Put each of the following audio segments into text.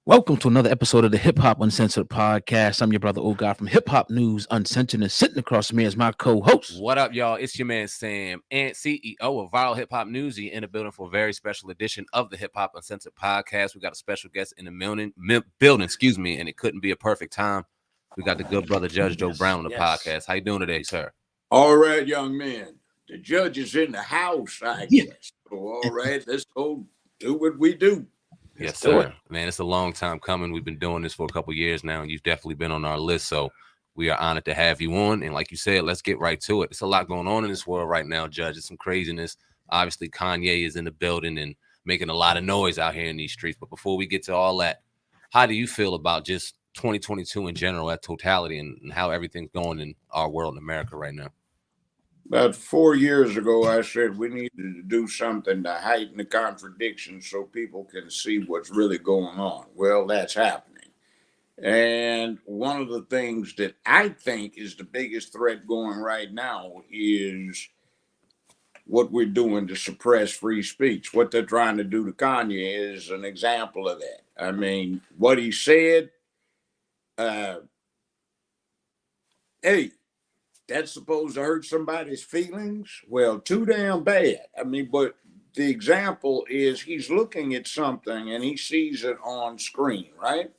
Welcome to another episode of the Hip Hop Uncensored podcast. I'm your brother, old guy from Hip Hop News Uncensored, and sitting across from me is my co-host. What up, y'all? It's your man Sam, and CEO of Viral Hip Hop News, in the building for a very special edition of the Hip Hop Uncensored podcast. We got a special guest in the building, and it couldn't be a perfect time. We got the good brother Judge Joe Brown on the podcast. How you doing today, sir? All right, young man. The judge is in the house, I guess. So, all right, let's go do what we do. Yes, sir. Man, it's a long time coming. We've been doing this for a couple years now, and you've definitely been on our list. So we are honored to have you on. And like you said, let's get right to it. It's a lot going on in this world right now, Judge. It's some craziness. Obviously, Kanye is in the building and making a lot of noise out here in these streets. But before we get to all that, how do you feel about just 2022 in general at totality and how everything's going in our world in America right now? About 4 years ago, I said we needed to do something to heighten the contradictions so people can see what's really going on. Well, that's happening. And one of the things that I think is the biggest threat going right now is what we're doing to suppress free speech. What they're trying to do to Kanye is an example of that. I mean, what he said, hey, that's supposed to hurt somebody's feelings? Well, too damn bad. I mean, but the example is he's looking at something and he sees it on screen, right?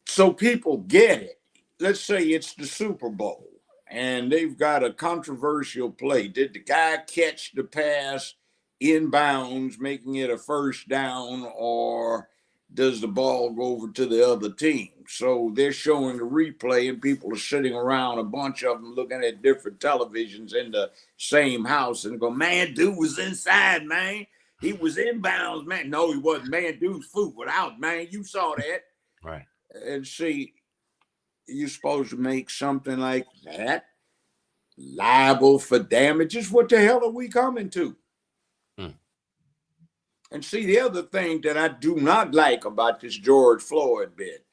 So people get it. Let's say it's the Super Bowl and they've got a controversial play. Did the guy catch the pass inbounds, making it a first down, or does the ball go over to the other team? So they're showing the replay and people are sitting around, a bunch of them looking at different televisions in the same house and go, man, dude was inside, man. He was inbounds, man. No, he wasn't, man. Dude's foot was out, man. You saw that. Right. And see, you're supposed to make something like that liable for damages. What the hell are we coming to? And see, the other thing that I do not like about this George Floyd bit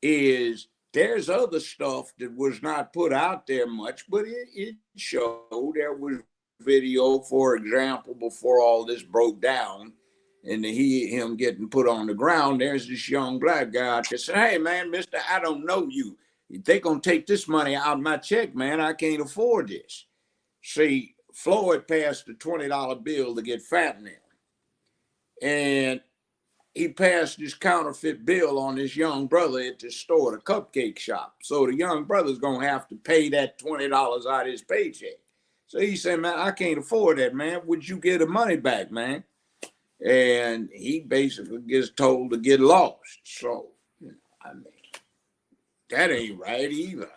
is there's other stuff that was not put out there much, but it showed. There was video, for example, before all this broke down and him getting put on the ground. There's this young black guy out there saying, hey, man, mister, I don't know you. They're going to take this money out of my check, man. I can't afford this. See, Floyd passed a $20 bill to get fentanyl. And he passed this counterfeit bill on this young brother at the store, the cupcake shop. So the young brother's going to have to pay that $20 out of his paycheck. So he said, man, I can't afford that, man. Would you get the money back, man? And he basically gets told to get lost. So, I mean, that ain't right either.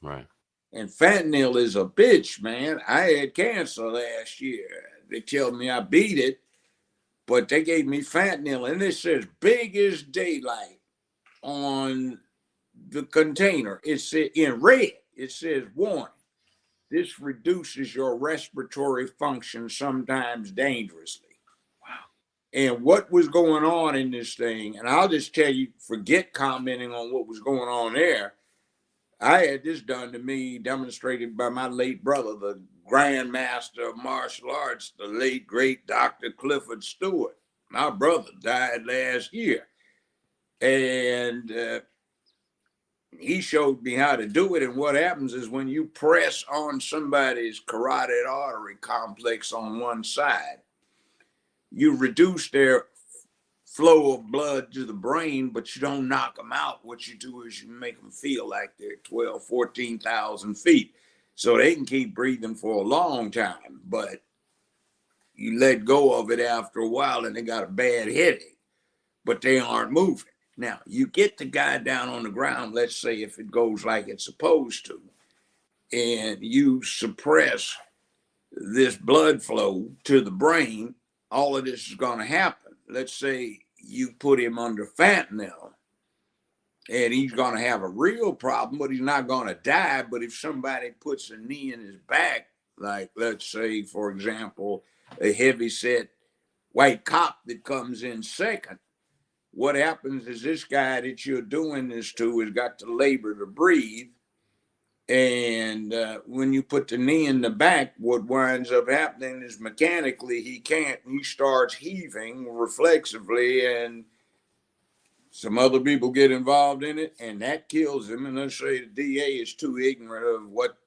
Right. And fentanyl is a bitch, man. I had cancer last year. They tell me I beat it. But they gave me fentanyl, and it says big as daylight on the container. It's in red. It says, warning, this reduces your respiratory function sometimes dangerously. Wow. And what was going on in this thing, and I'll just tell you, forget commenting on what was going on there. I had this done to me, demonstrated by my late brother, the Grand Master of Martial Arts, the late, great Dr. Clifford Stewart. My brother died last year. And he showed me how to do it. And what happens is when you press on somebody's carotid artery complex on one side, you reduce their flow of blood to the brain, but you don't knock them out. What you do is you make them feel like they're 12, 14,000 feet. So they can keep breathing for a long time, but you let go of it after a while and they got a bad headache, but they aren't moving. Now, you get the guy down on the ground, let's say if it goes like it's supposed to, and you suppress this blood flow to the brain, all of this is going to happen. Let's say you put him under fentanyl and he's going to have a real problem, but he's not going to die. But if somebody puts a knee in his back, like let's say, for example, a heavy-set white cop that comes in second, what happens is this guy that you're doing this to has got to labor to breathe. And when you put the knee in the back, what winds up happening is mechanically he starts heaving reflexively, and Some other people get involved in it, and that kills him. And let's say the DA is too ignorant of what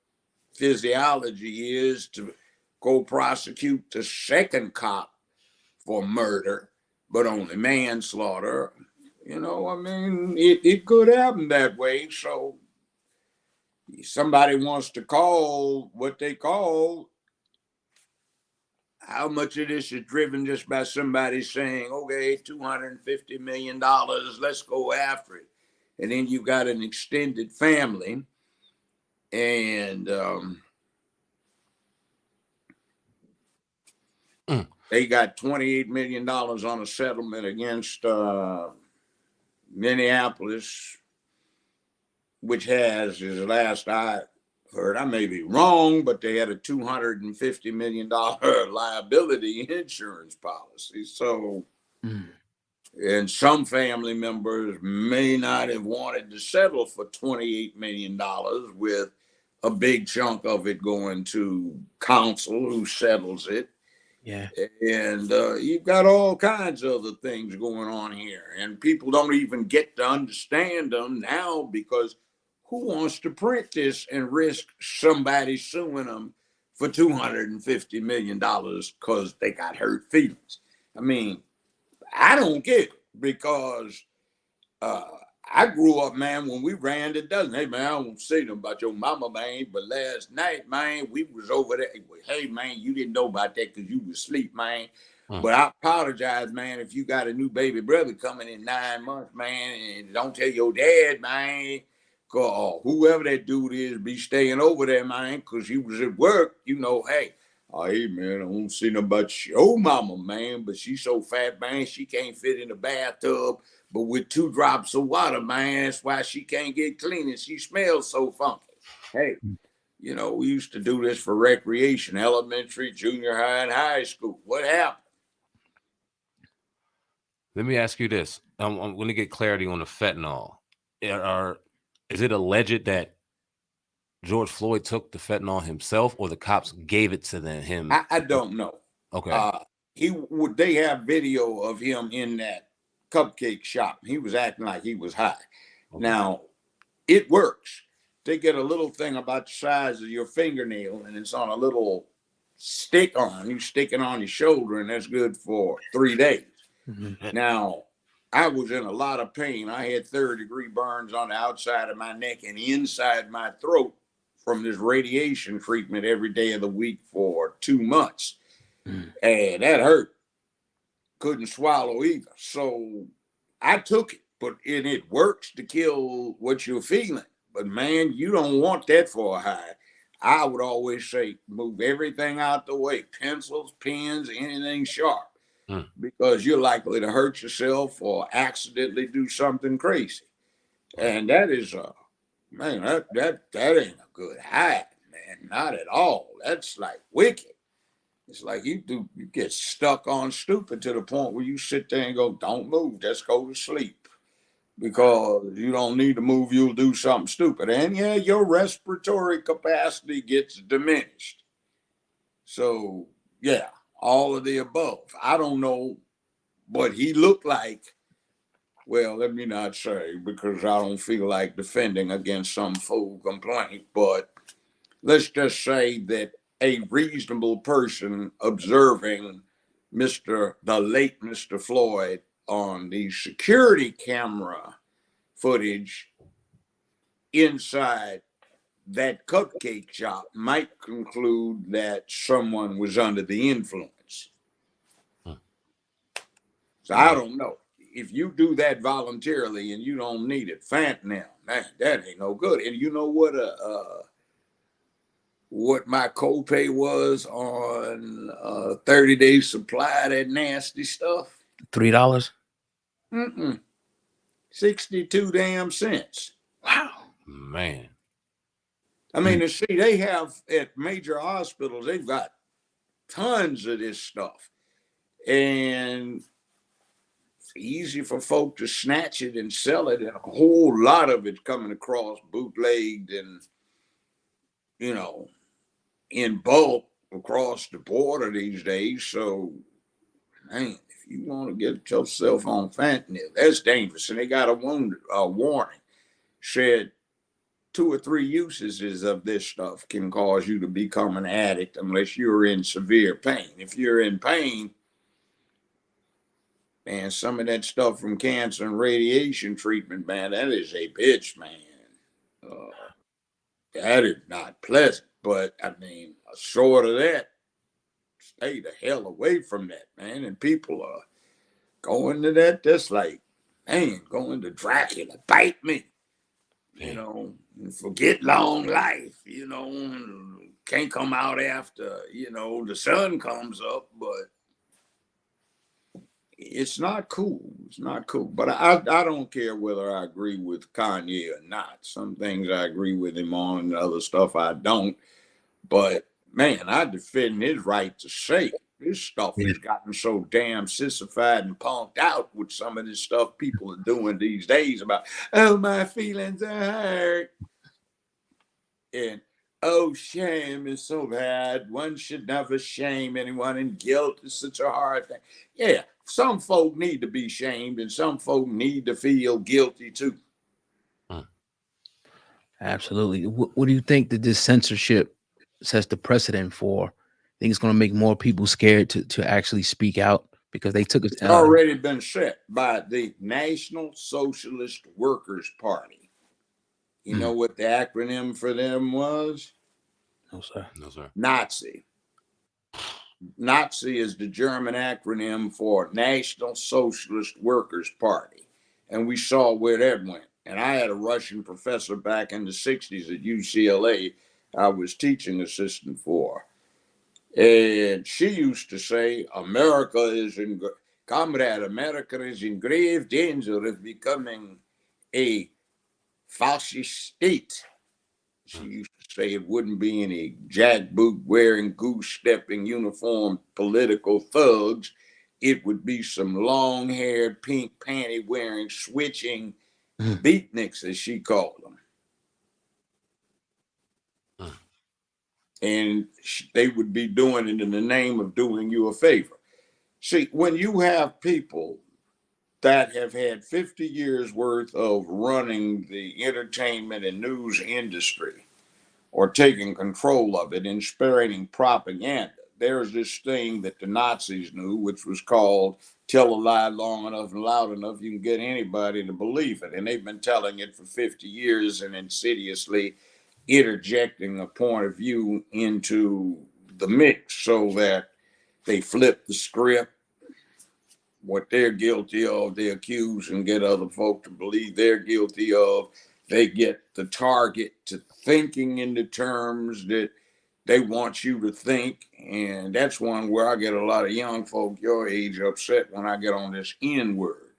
physiology is to go prosecute the second cop for murder, but only manslaughter. You know, I mean, it could happen that way. So somebody wants to call what they call, how much of this is driven just by somebody saying, okay, $250 million, let's go after it. And then you got an extended family, and they got $28 million on a settlement against Minneapolis, which has, as last I heard, I may be wrong, but they had a $250 million liability insurance policy. So, and some family members may not have wanted to settle for $28 million, with a big chunk of it going to counsel who settles it. Yeah. And you've got all kinds of other things going on here, and people don't even get to understand them now, because who wants to print this and risk somebody suing them for $250 million because they got hurt feelings? I mean, I don't get it, because I grew up, man, when we ran the dozen. Hey, man, I don't say nothing about your mama, man, but last night, man, we was over there. Hey, man, you didn't know about that because you was asleep, man. But I apologize, man, if you got a new baby brother coming in 9 months, man, and don't tell your dad, man, or whoever that dude is, be staying over there, man, because you was at work, you know, hey, hey, man, I don't see nothing about your mama, man, but she's so fat, man, she can't fit in the bathtub. But with 2 drops of water, man, that's why she can't get clean and she smells so funky. Hey, you know, we used to do this for recreation, elementary, junior high, and high school. What happened? Let me ask you this. I'm going to get clarity on the fentanyl. Is it alleged that George Floyd took the fentanyl himself, or the cops gave it to him? I don't know. Okay. They have video of him in that cupcake shop. He was acting like he was high. Okay. Now, it works. They get a little thing about the size of your fingernail, and it's on a little stick on. You stick it on your shoulder, and that's good for 3 days. Now, I was in a lot of pain. I had 3rd-degree burns on the outside of my neck and inside my throat from this radiation treatment every day of the week for 2 months. And that hurt. Couldn't swallow either. So I took it, but it works to kill what you're feeling. But man, you don't want that for a high. I would always say, move everything out the way. Pencils, pens, anything sharp. Because you're likely to hurt yourself or accidentally do something crazy. And that is man, that ain't a good high, man. Not at all. That's like wicked. It's like you get stuck on stupid to the point where you sit there and go, don't move, just go to sleep. Because you don't need to move, you'll do something stupid. And yeah, your respiratory capacity gets diminished. So yeah, all of the above. I don't know what he looked like. Well, let me not say, because I don't feel like defending against some fool complaint, but let's just say that a reasonable person observing the late Mr. Floyd on the security camera footage inside that cupcake shop might conclude that someone was under the influence. So I don't know. If you do that voluntarily and you don't need it, fentanyl, man, that ain't no good. And you know what my copay was on 30-day supply of that nasty stuff? $3. 62 damn cents. Wow, man. I mean, see, they have at major hospitals, they've got tons of this stuff, and it's easy for folk to snatch it and sell it, and a whole lot of it's coming across bootlegged and, you know, in bulk across the border these days. So man, if you want to get yourself on fentanyl, that's dangerous. And they got a warning. Said 2 or 3 usages of this stuff can cause you to become an addict unless you're in severe pain. If you're in pain, man, some of that stuff from cancer and radiation treatment, man, that is a bitch, man. That is not pleasant. But I mean, short of that, stay the hell away from that, man. And people are going to that. That's like, man, going to Dracula, bite me, you know, and forget long life, you know, and can't come out after, you know, the sun comes up, but it's not cool. It's not cool. But I don't care whether I agree with Kanye or not. Some things I agree with him on, and other stuff I don't. But man, I defend his right to say it. This stuff has gotten so damn sissified and punked out with some of this stuff people are doing these days about, oh, my feelings are hurt. And oh, shame is so bad. One should never shame anyone, and guilt is such a hard thing. Yeah, some folk need to be shamed, and some folk need to feel guilty too. Absolutely. What do you think that this censorship sets the precedent for? Think it's going to make more people scared to actually speak out because they took it. It's already been set by the National Socialist Workers Party. You know what the acronym for them was? No, sir. No, sir. Nazi. Nazi is the German acronym for National Socialist Workers Party. And we saw where that went. And I had a Russian professor back in the 60s at UCLA I was teaching assistant for. And she used to say, America is in grave danger of becoming a fascist state. She used to say it wouldn't be any jackboot wearing, goose stepping uniformed political thugs. It would be some long haired, pink panty wearing, switching beatniks, as she called them. And they would be doing it in the name of doing you a favor. See, when you have people that have had 50 years worth of running the entertainment and news industry or taking control of it and spreading propaganda, there's this thing that the Nazis knew, which was called tell a lie long enough and loud enough, you can get anybody to believe it. And they've been telling it for 50 years and insidiously interjecting a point of view into the mix so that they flip the script. What they're guilty of, they accuse and get other folk to believe they're guilty of. They get the target to thinking in the terms that they want you to think. And that's one where I get a lot of young folk your age upset when I get on this N word.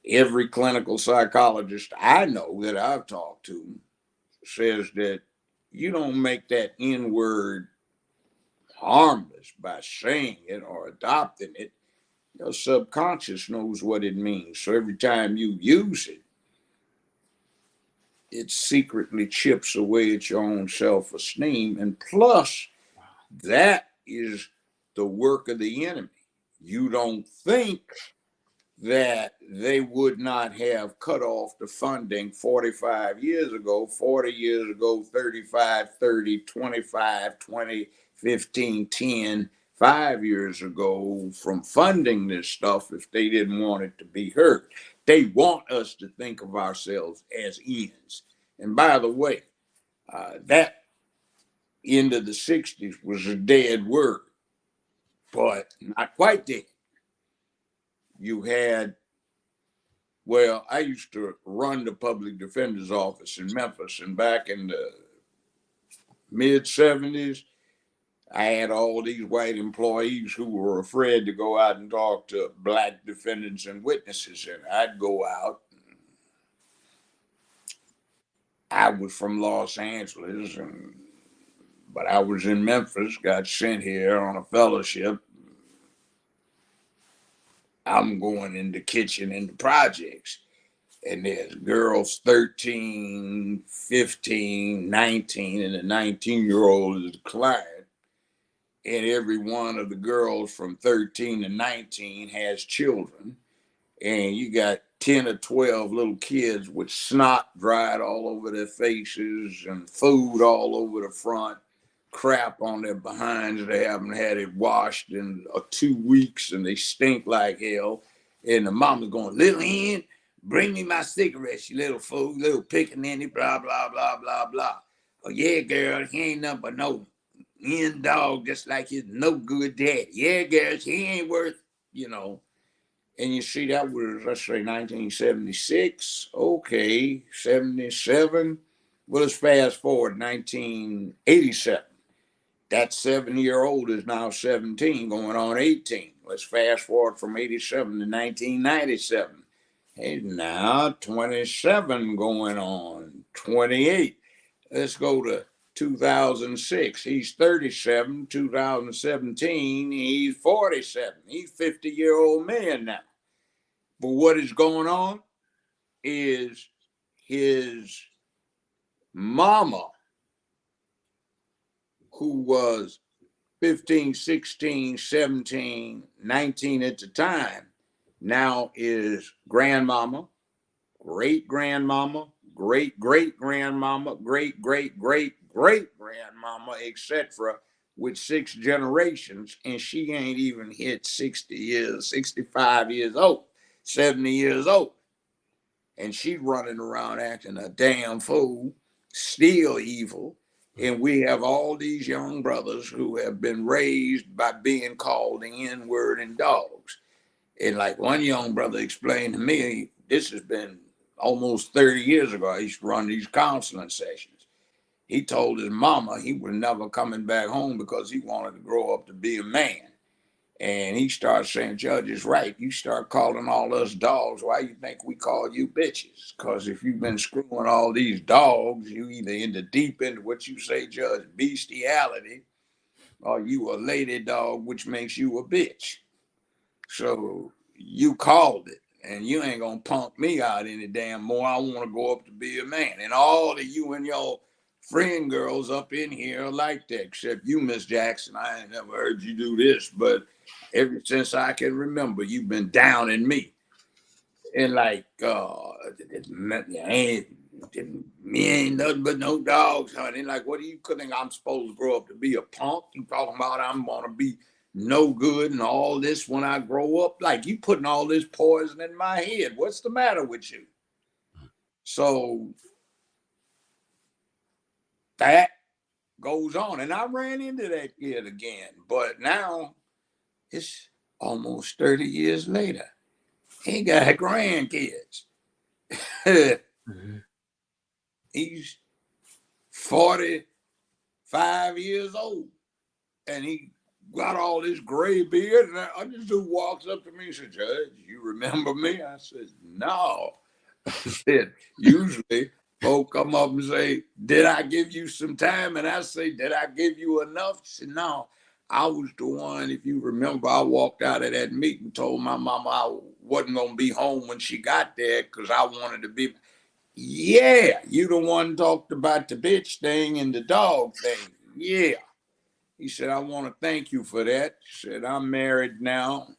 Every clinical psychologist I know that I've talked to says that you don't make that N word harmless by saying it or adopting it. Your subconscious knows what it means. So every time you use it, it secretly chips away at your own self-esteem. And plus, that is the work of the enemy. You don't think that they would not have cut off the funding 45 years ago, 40 years ago, 35, 30, 25, 20, 15, 10, 5 years ago from funding this stuff if they didn't want it to be heard. They want us to think of ourselves as ends. And by the way, that end of the 60s was a dead word, but not quite dead. You had, well, I used to run the public defender's office in Memphis, and back in the mid 70s, I had all these white employees who were afraid to go out and talk to black defendants and witnesses. And I'd go out. I was from Los Angeles, but I was in Memphis, got sent here on a fellowship. I'm going in the kitchen in the projects. And there's girls 13, 15, 19, and a 19-year-old is the client. and every one of the girls from 13 to 19 has children. And you got 10 or 12 little kids with snot dried all over their faces and food all over the front, crap on their behinds. They haven't had it washed in 2 weeks and they stink like hell. And the mama's going, little hen, bring me my cigarettes, you little fool, little pickaninny, blah, blah, blah, blah, blah. Oh, yeah, girl, he ain't nothing but no hen dog, just like his no good daddy. Yeah, girl, he ain't worth, you know. And you see, that was, let's say, 1976. Okay, 77. Well, let's fast forward 1987. That 7-year-old is now 17, going on 18. Let's fast forward from 87 to 1997. He's now 27, going on 28. Let's go to 2006. He's 37. 2017, he's 47. He's 50-year-old man now. But what is going on is his mama, who was 15, 16, 17, 19 at the time, now is grandmama, great-grandmama, great-great-grandmama, great-great-great-great-grandmama, etc., with 6 generations, and she ain't even hit 60 years, 65 years old. 70 years old, and she's running around acting a damn fool, still evil. And we have all these young brothers who have been raised by being called the N-word and dogs. And like one young brother explained to me, this has been almost 30 years ago. I used to run these counseling sessions. He told his mama he was never coming back home because he wanted to grow up to be a man. And he starts saying, Judge is right. You start calling all us dogs. Why you think we call you bitches? Because if you've been screwing all these dogs, you either in the deep end of what you say, Judge, bestiality, or you a lady dog, which makes you a bitch. So you called it, and you ain't going to punk me out any damn more. I want to go up to be a man. And all of you and your friend girls up in here are like that, except you, Miss Jackson. I ain't never heard you do this, but ever since I can remember, you've been down in me. And like, me ain't nothing but no dogs, honey. Like, what do you think I'm supposed to grow up to be, a punk? You talking about I'm going to be no good and all this when I grow up? Like, you putting all this poison in my head. What's the matter with you? So that goes on. And I ran into that kid again, but now it's almost 30 years later. He got grandkids. He's 45 years old, and he got all this gray beard. And I just dude walks up to me and said, Judge, you remember me? I said, no. I said, usually folk come up and say, did I give you some time? And I say, did I give you enough? She said, no. I was the one, if you remember, I walked out of that meeting, told my mama I wasn't going to be home when she got there because I wanted to be. Yeah, you the one talked about the bitch thing and the dog thing. Yeah. He said, I want to thank you for that. He said, I'm married now.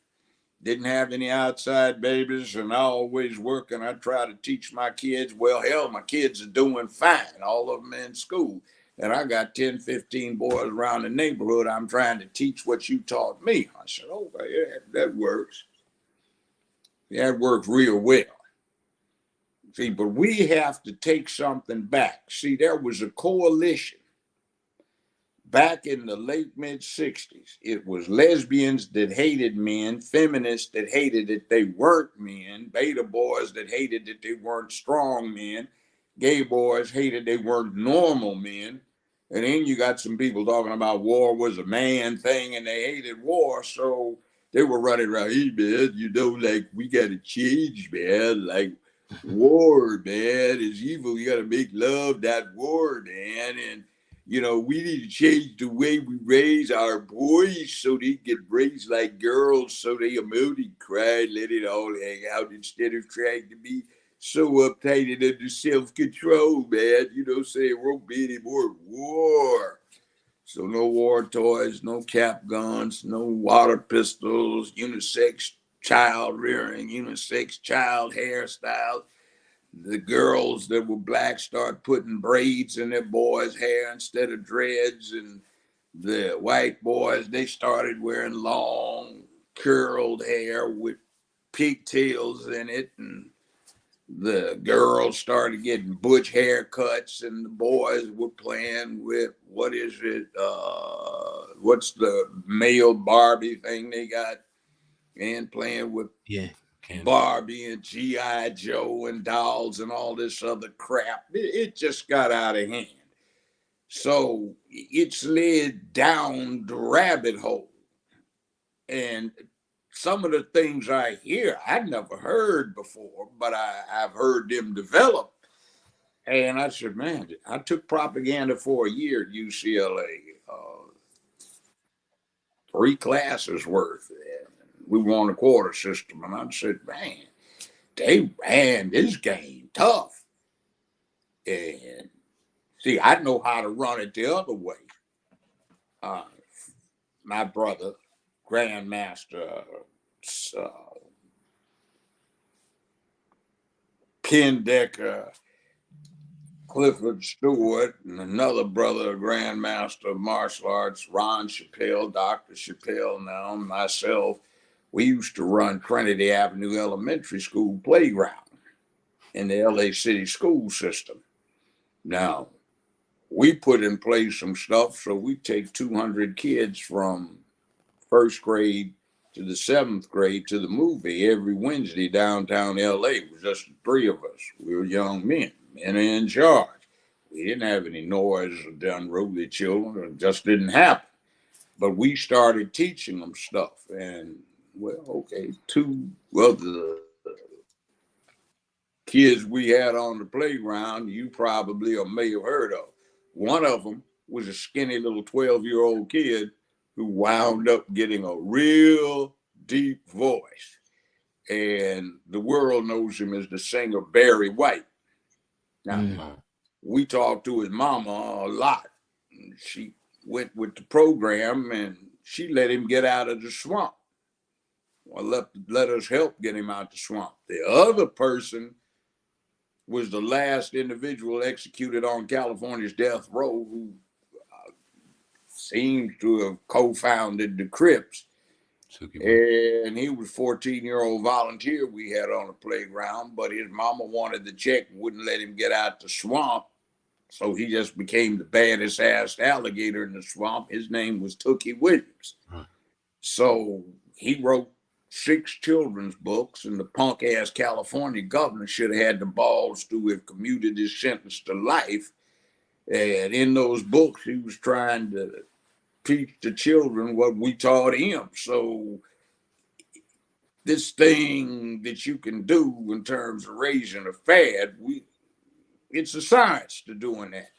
Didn't have any outside babies, and I always work, and I try to teach my kids. Well, hell, my kids are doing fine. All of them in school. And I got 10, 15 boys around the neighborhood. I'm trying to teach what you taught me. I said, okay, yeah, that works. That works real well. See, but we have to take something back. See, there was a coalition back in the late mid-60s. It was lesbians that hated men, feminists that hated that they weren't men, beta boys that hated that they weren't strong men, gay boys hated they weren't normal men. And then you got some people talking about war was a man thing and they hated war. So they were running around, hey, man, you know, like, we got to change, man. Like, war, man, is evil. You got to make love, not war, man. And, you know, we need to change the way we raise our boys so they get raised like girls, so they emote, cry, let it all hang out instead of trying to be so uptight and under self-control, man. You know, say it won't be any more war. So no war toys, no cap guns, no water pistols, unisex child rearing, unisex child hairstyles. The girls that were black start putting braids in their boys' hair instead of dreads, and the white boys, they started wearing long curled hair with pigtails in it, and the girls started getting butch haircuts, and the boys were playing with what's the male Barbie thing they got, and playing with Barbie and G.I. Joe and dolls and all this other crap. It just got out of hand. So it's led down the rabbit hole. And some of the things I hear, I'd never heard before, but I've heard them develop. And I said, man, I took propaganda for a year at UCLA, 3 classes worth. We were on a quarter system. And I said, man, they ran this game tough. And see, I know how to run it the other way. My brother, Grandmaster Ken Decker, Clifford Stewart, and another brother, Grandmaster of Martial Arts, Ron Chappelle, Dr. Chappelle now, and myself. We used to run Trinity Avenue Elementary School playground in the LA City school system. Now, we put in place some stuff, so we take 200 kids from 1st grade to the 7th grade to the movie every Wednesday downtown LA. It was just the 3 of us. We were young men in charge. We didn't have any noise or unruly children. It just didn't happen. But we started teaching them stuff. And, well, okay, 2 of the kids we had on the playground, you probably or may have heard of. One of them was a skinny little 12-year-old kid who wound up getting a real deep voice. And the world knows him as the singer Barry White. Now, we talked to his mama a lot. She went with the program and she let him get out of the swamp. Well, let us help get him out the swamp. The other person was the last individual executed on California's death row who seems to have co-founded the Crips. And he was a 14-year-old volunteer we had on the playground, but his mama wanted the check and wouldn't let him get out the swamp. So he just became the baddest ass alligator in the swamp. His name was Tookie Williams. Huh. So he wrote 6 children's books, and the punk ass California governor should have had the balls to have commuted his sentence to life. And in those books, he was trying to teach the children what we taught him. So this thing that you can do in terms of raising a fad, it's a science to doing that.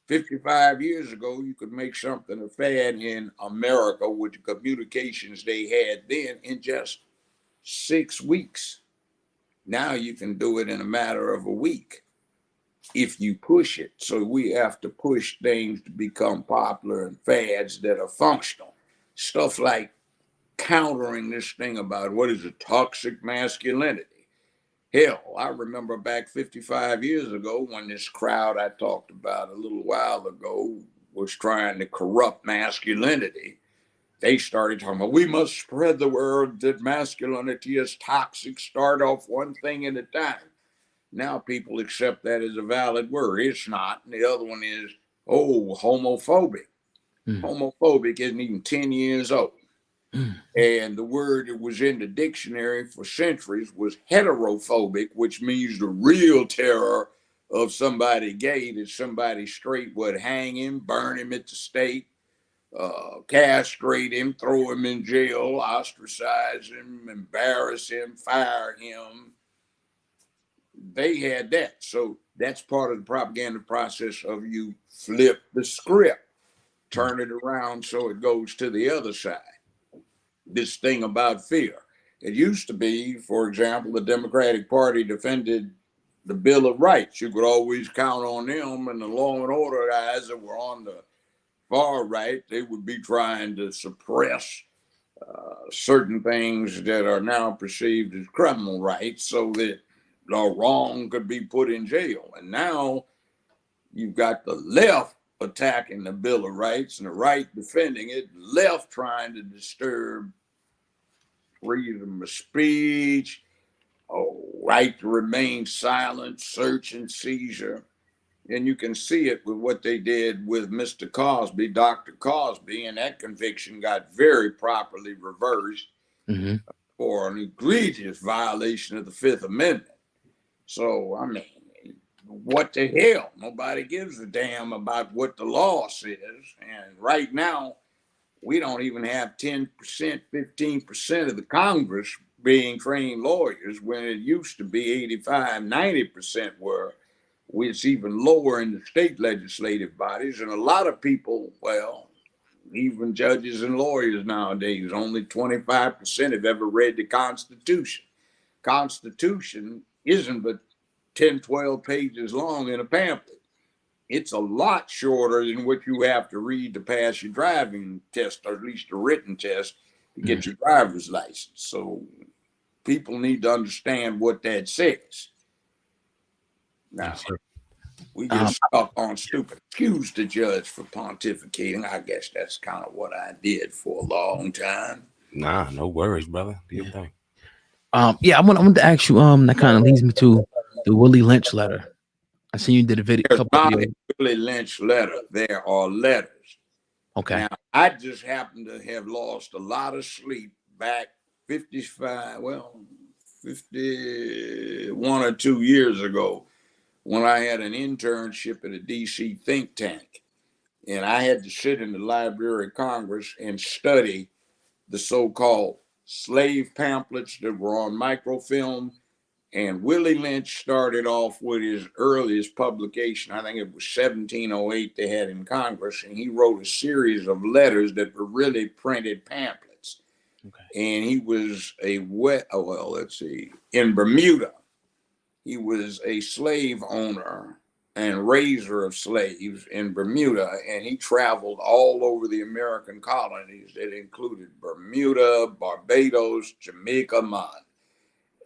55 years ago, you could make something a fad in America with the communications they had then in just 6 weeks. Now you can do it in a matter of a week if you push it. So we have to push things to become popular and fads that are functional. Stuff like countering this thing about what is a toxic masculinity. Hell, I remember back 55 years ago when this crowd I talked about a little while ago was trying to corrupt masculinity. They started talking about, we must spread the word that masculinity is toxic, start off one thing at a time. Now people accept that as a valid word. It's not. And the other one is, homophobic. Homophobic isn't even 10 years old. And the word that was in the dictionary for centuries was heterophobic, which means the real terror of somebody gay, that somebody straight would hang him, burn him at the stake, castrate him, throw him in jail, ostracize him, embarrass him, fire him. They had that. So that's part of the propaganda process of you flip the script, turn it around so it goes to the other side. This thing about fear. It used to be, for example, the Democratic Party defended the Bill of Rights. You could always count on them and the law and order guys that were on the far right, they would be trying to suppress certain things that are now perceived as criminal rights so that the wrong could be put in jail. And now you've got the left attacking the Bill of Rights and the right defending it, left trying to disturb freedom of speech, right to remain silent, search and seizure. And you can see it with what they did with Mr. Cosby, Dr. Cosby, and that conviction got very properly reversed for an egregious violation of the Fifth Amendment. So, I mean, what the hell? Nobody gives a damn about what the law says. And right now, we don't even have 10%, 15% of the Congress being trained lawyers when it used to be 85, 90% were. It's even lower in the state legislative bodies. And a lot of people, well, even judges and lawyers nowadays, only 25% have ever read the Constitution. Constitution isn't but 10, 12 pages long in a pamphlet. It's a lot shorter than what you have to read to pass your driving test, or at least a written test to get your driver's license. So people need to understand what that says. Now, we get stuck on stupid. Excuse the judge for pontificating. I guess that's kind of what I did for a long time. Nah, no worries, brother. Do your thing. Yeah, I want to ask you. That kind of leads me to the Willie Lynch letter. I seen you did a video. There's not a Willie Lynch letter. There are letters. Okay. Now, I just happen to have lost a lot of sleep back 51 or 2 years ago when I had an internship at a DC think tank. And I had to sit in the Library of Congress and study the so-called slave pamphlets that were on microfilm. And Willie Lynch started off with his earliest publication. I think it was 1708 they had in Congress. And he wrote a series of letters that were really printed pamphlets. Okay. And he was in Bermuda. He was a slave owner and raiser of slaves in Bermuda, and he traveled all over the American colonies that included Bermuda, Barbados, Jamaica,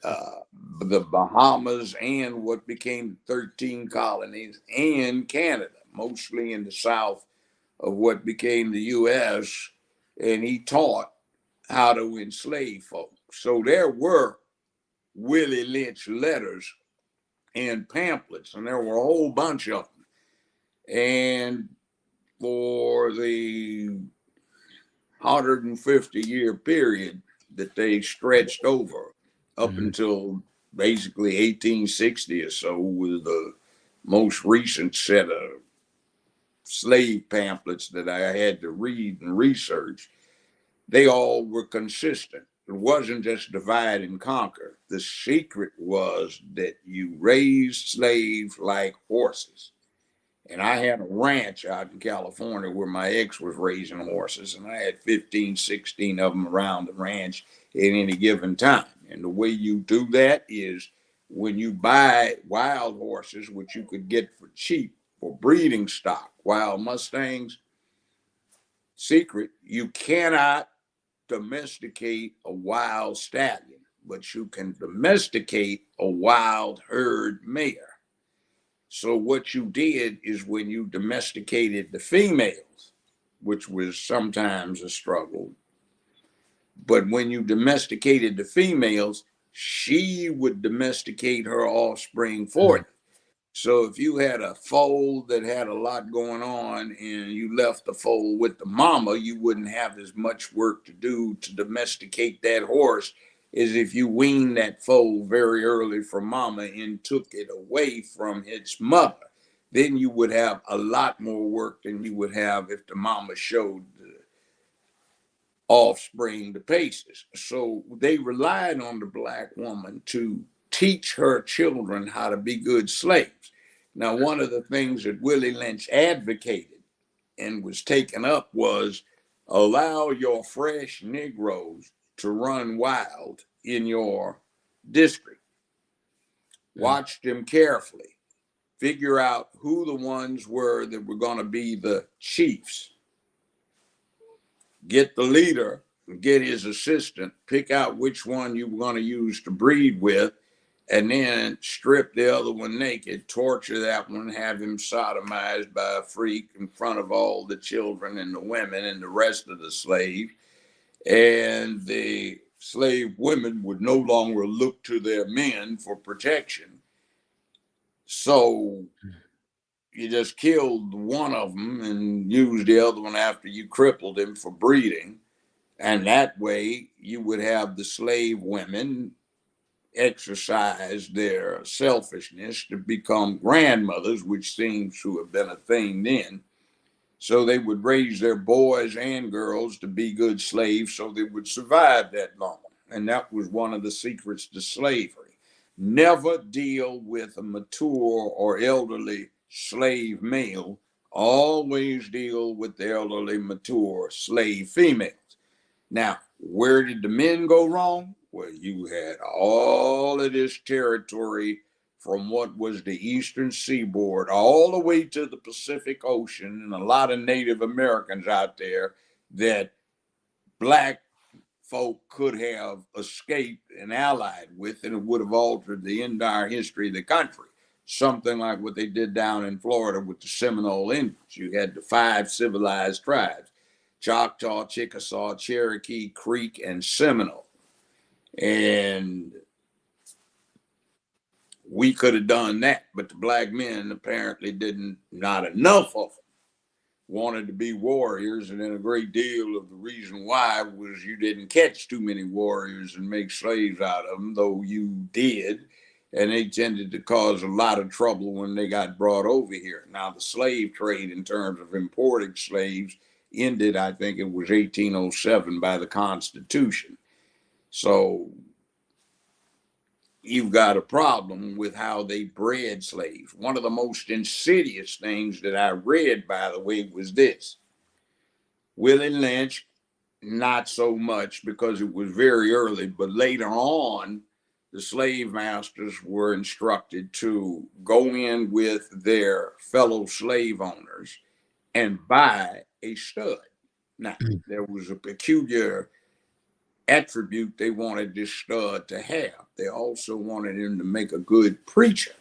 the Bahamas, and what became 13 colonies, and Canada, mostly in the south of what became the U.S., and he taught how to enslave folks. So there were Willie Lynch letters and pamphlets, and there were a whole bunch of them. And for the 150-year period that they stretched over up until basically 1860 or so, with the most recent set of slave pamphlets that I had to read and research, they all were consistent. It wasn't just divide and conquer. The secret was that you raised slaves like horses. And I had a ranch out in California where my ex was raising horses, and I had 15, 16 of them around the ranch at any given time. And the way you do that is when you buy wild horses, which you could get for cheap for breeding stock, wild Mustangs, secret, you cannot domesticate a wild stallion, but you can domesticate a wild herd mare. So what you did is when you domesticated the females, which was sometimes a struggle, but when you domesticated the females, she would domesticate her offspring for you. So if you had a foal that had a lot going on and you left the foal with the mama, you wouldn't have as much work to do to domesticate that horse as if you weaned that foal very early from mama and took it away from its mother. Then you would have a lot more work than you would have if the mama showed the offspring the paces. So they relied on the Black woman to teach her children how to be good slaves. Now, one of the things that Willie Lynch advocated and was taken up was allow your fresh Negroes to run wild in your district. Watch them carefully. Figure out who the ones were that were going to be the chiefs get the leader, get his assistant, pick out which one you were going to use to breed with, and then strip the other one naked, torture that one, have him sodomized by a freak in front of all the children and the women and the rest of the slaves. And the slave women would no longer look to their men for protection. So you just killed one of them and used the other one after you crippled him for breeding. And that way you would have the slave women exercise their selfishness to become grandmothers, which seems to have been a thing then. So they would raise their boys and girls to be good slaves so they would survive that long. And that was one of the secrets to slavery. Never deal with a mature or elderly slave male. Always deal with the elderly, mature slave females. Now, where did the men go wrong? Well, you had all of this territory from what was the eastern seaboard all the way to the Pacific Ocean, and a lot of Native Americans out there that black folk could have escaped and allied with, and it would have altered the entire history of the country. Something like what they did down in Florida with the Seminole Indians. You had the 5 civilized tribes: Choctaw, Chickasaw, Cherokee, Creek, and Seminole. And we could have done that, but the black men apparently didn't, not enough of them wanted to be warriors. And then a great deal of the reason why was you didn't catch too many warriors and make slaves out of them, though you did. And they tended to cause a lot of trouble when they got brought over here. Now, the slave trade in terms of importing slaves ended, I think it was 1807 by the Constitution. So you've got a problem with how they bred slaves. One of the most insidious things that I read, by the way, was this. Willie Lynch, not so much because it was very early, but later on, the slave masters were instructed to go in with their fellow slave owners and buy a stud. Now, there was a peculiar attribute they wanted this stud to have. They also wanted him to make a good preacher.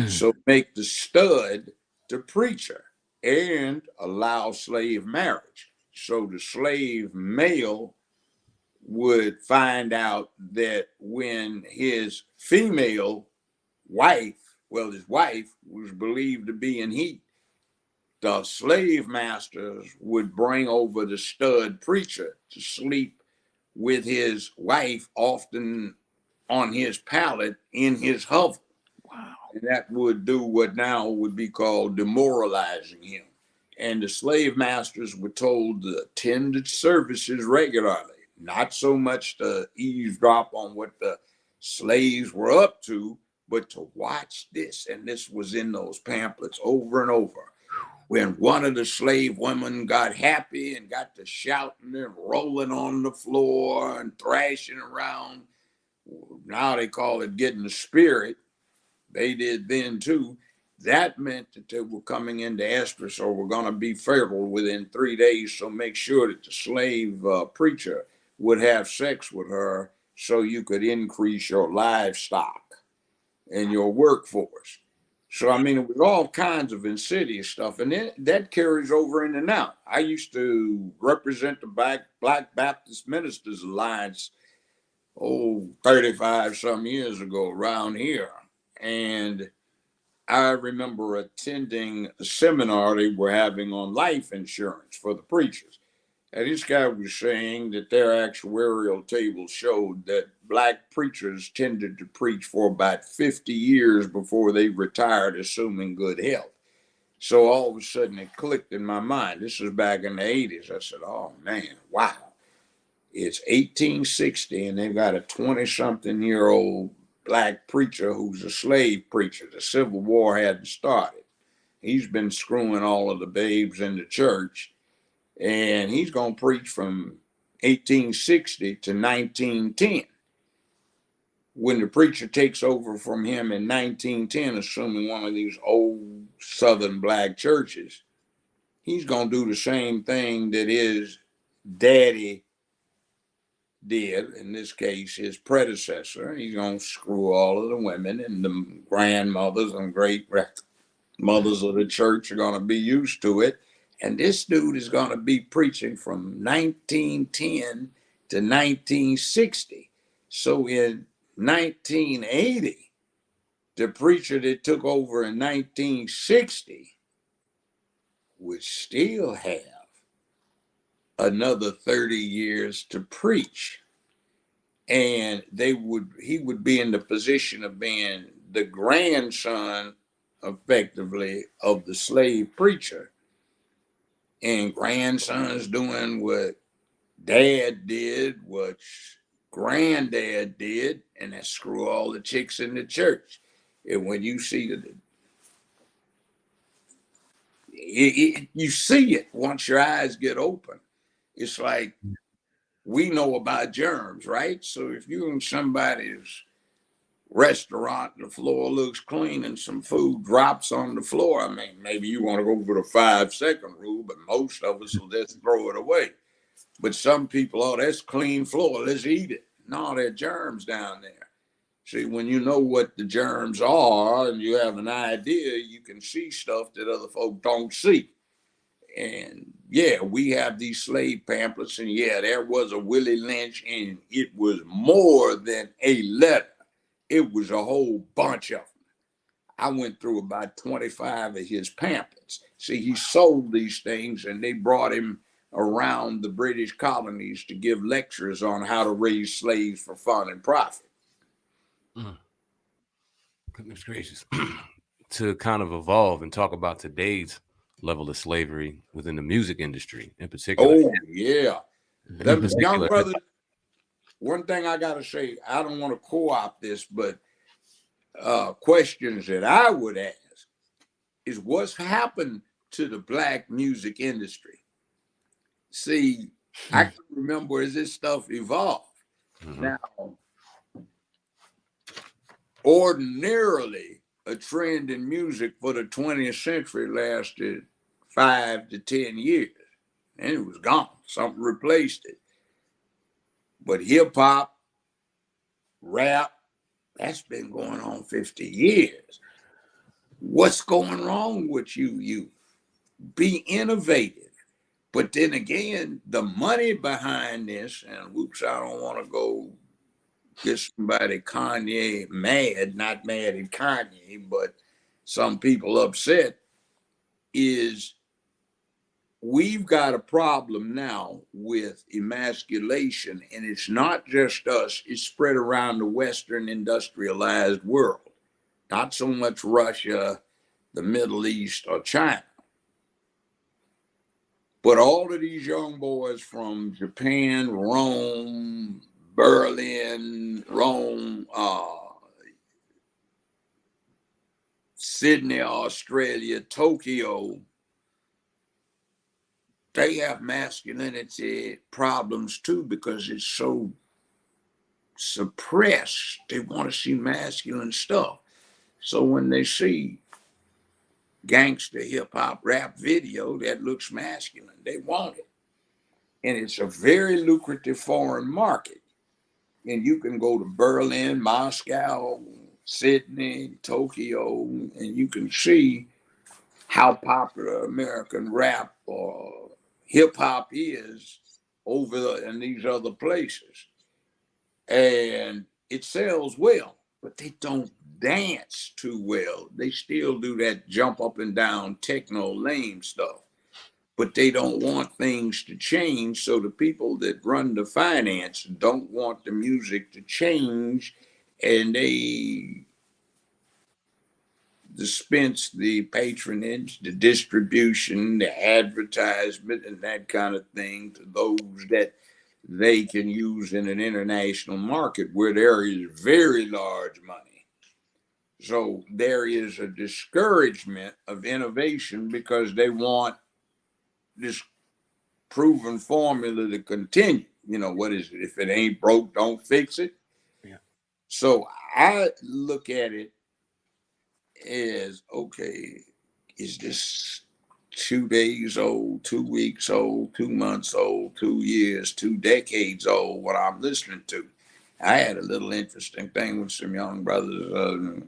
So make the stud the preacher and allow slave marriage. So the slave male would find out that when his female wife, well, his wife was believed to be in heat, the slave masters would bring over the stud preacher to sleep with his wife, often on his pallet in his hovel. Wow. And that would do what now would be called demoralizing him. And the slave masters were told to attend the services regularly, not so much to eavesdrop on what the slaves were up to, but to watch this. And this was in those pamphlets over and over. When one of the slave women got happy and got to shouting and rolling on the floor and thrashing around, now they call it getting the spirit. They did then too. That meant that they were coming into estrus or were going to be fertile within 3 days. So make sure that the slave preacher would have sex with her so you could increase your livestock and your workforce. So, I mean, it was all kinds of insidious stuff. And then that carries over into now. I used to represent the Black Baptist Ministers Alliance, 35 some years ago around here. And I remember attending a seminar they were having on life insurance for the preachers. And this guy was saying that their actuarial table showed that black preachers tended to preach for about 50 years before they retired, assuming good health. So all of a sudden it clicked in my mind. This was back in the 80s. I said, oh man, wow. It's 1860 and they've got a 20-something-year-old black preacher who's a slave preacher. The Civil War hadn't started. He's been screwing all of the babes in the church. And he's going to preach from 1860 to 1910. When the preacher takes over from him in 1910, assuming one of these old Southern black churches, he's going to do the same thing that his daddy did, in this case, his predecessor. He's going to screw all of the women, and the grandmothers and great mothers of the church are going to be used to it. And this dude is going to be preaching from 1910 to 1960. So in 1980, the preacher that took over in 1960 would still have another 30 years to preach. And he would be in the position of being the grandson, effectively, of the slave preacher. And grandson's doing what dad did, what granddad did, and that's screw all the chicks in the church. And when you see you see it once your eyes get open. It's like, we know about germs, right? So if you're in somebody's restaurant, the floor looks clean and some food drops on the floor, I mean, maybe you want to go for the 5-second rule, but most of us will just throw it away. But some people, oh, that's clean floor, let's eat it. No, there are germs down there. See, when you know what the germs are and you have an idea, you can see stuff that other folk don't see. And yeah, we have these slave pamphlets, and yeah, there was a Willie Lynch, and it was more than a letter. It was a whole bunch of them. I went through about 25 of his pamphlets. See, he sold these things, and they brought him around the British colonies to give lectures on how to raise slaves for fun and profit. Goodness gracious. To kind of evolve and talk about today's level of slavery within the music industry in particular. Oh, yeah. Young brother, one thing I got to say, I don't want to co-opt this, but questions that I would ask is, what's happened to the black music industry? See, I can remember as this stuff evolved. Now, ordinarily, a trend in music for the 20th century lasted 5 to 10 years, and it was gone. Something replaced it. But hip hop, rap, that's been going on 50 years. What's going wrong with you? You be innovative. But then again, the money behind this, and whoops, I don't want to go get somebody Kanye mad, not mad at Kanye, but some people upset, is we've got a problem now with emasculation, and it's not just us, it's spread around the Western industrialized world. Not so much Russia, the Middle East, or China. But all of these young boys from Japan, Rome, Berlin, Rome, Sydney, Australia, Tokyo, they have masculinity problems too, because it's so suppressed. They want to see masculine stuff. So when they see gangster hip hop rap video that looks masculine, they want it. And it's a very lucrative foreign market. And you can go to Berlin, Moscow, Sydney, Tokyo, and you can see how popular American rap or hip hop is over in these other places. And it sells well, but they don't dance too well. They still do that jump up and down techno lame stuff, but they don't want things to change. So the people that run the finance don't want the music to change, and they dispense the patronage, the distribution, the advertisement, and that kind of thing to those that they can use in an international market where there is very large money. So there is a discouragement of innovation because they want this proven formula to continue. You know, what is it? If it ain't broke, don't fix it. Yeah. So I look at it as, okay, is this 2 days old, 2 weeks old, 2 months old, 2 years, 2 decades old, what I'm listening to. I had a little interesting thing with some young brothers a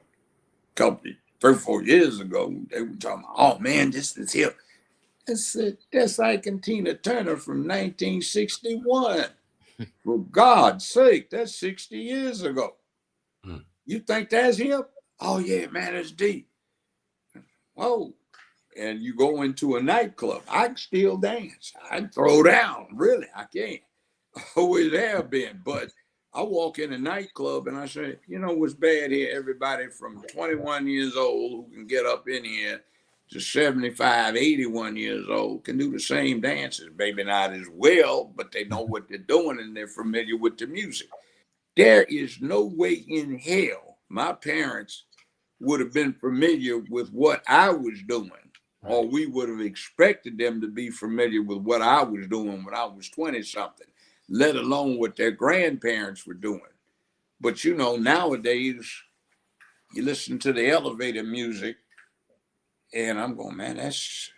couple, 3 or 4 years ago. They were talking about, oh man, this is hip. I said, that's Ike and Tina Turner from 1961. For God's sake, that's 60 years ago. You think that's hip? Oh yeah, man, it's deep. Whoa. And you go into a nightclub, I can still dance. I can throw down. Really, I can. Always have been. But I walk in a nightclub and I say, you know what's bad here? Everybody from 21 years old who can get up in here to 75, 81 years old can do the same dances. Maybe not as well, but they know what they're doing and they're familiar with the music. There is no way in hell my parents would have been familiar with what I was doing, or we would have expected them to be familiar with what I was doing when I was 20 something, let alone what their grandparents were doing. But you know, nowadays, you listen to the elevator music, and I'm going, man, that's,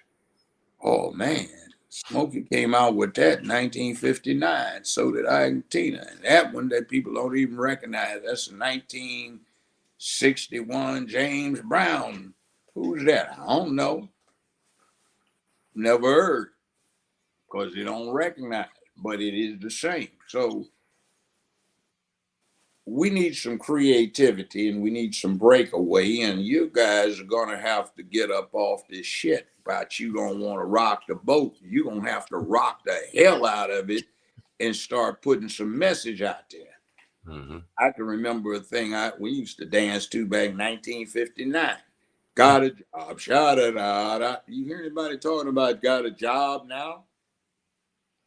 oh man, Smokey came out with that in 1959. So did Argentina. And that one that people don't even recognize, that's a 1961 James Brown. Who's that? I don't know. Never heard, because you don't recognize it, but it is the same. So we need some creativity and we need some breakaway, and you guys are going to have to get up off this shit about you don't want to rock the boat. You're going to have to rock the hell out of it and start putting some message out there. I can remember a thing we used to dance to back in 1959. Got a job, shout-a-da-da. You hear anybody talking about got a job now?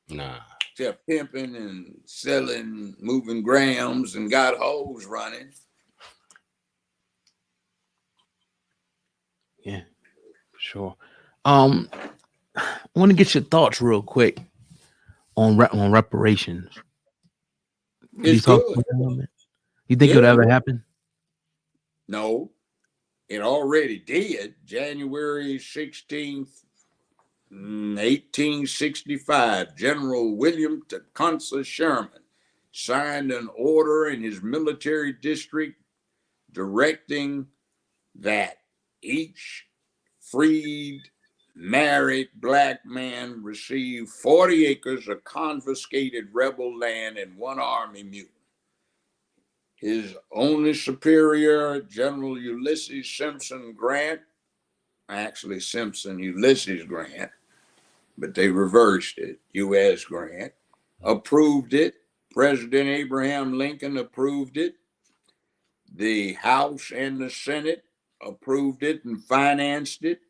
Nah. Except pimping and selling, moving grams, and got hoes running. Yeah, for sure. I want to get your thoughts real quick on reparations. It's good. You think it'll ever happen? No, it already did. January 16th, 1865, General William Tecumseh Sherman signed an order in his military district directing that each freed, married black man receive 40 acres of confiscated rebel land and 1 army mule. His only superior, General Ulysses Simpson Grant, actually Simpson Ulysses Grant, but they reversed it, U.S. Grant, approved it. President Abraham Lincoln approved it. The House and the Senate approved it and financed it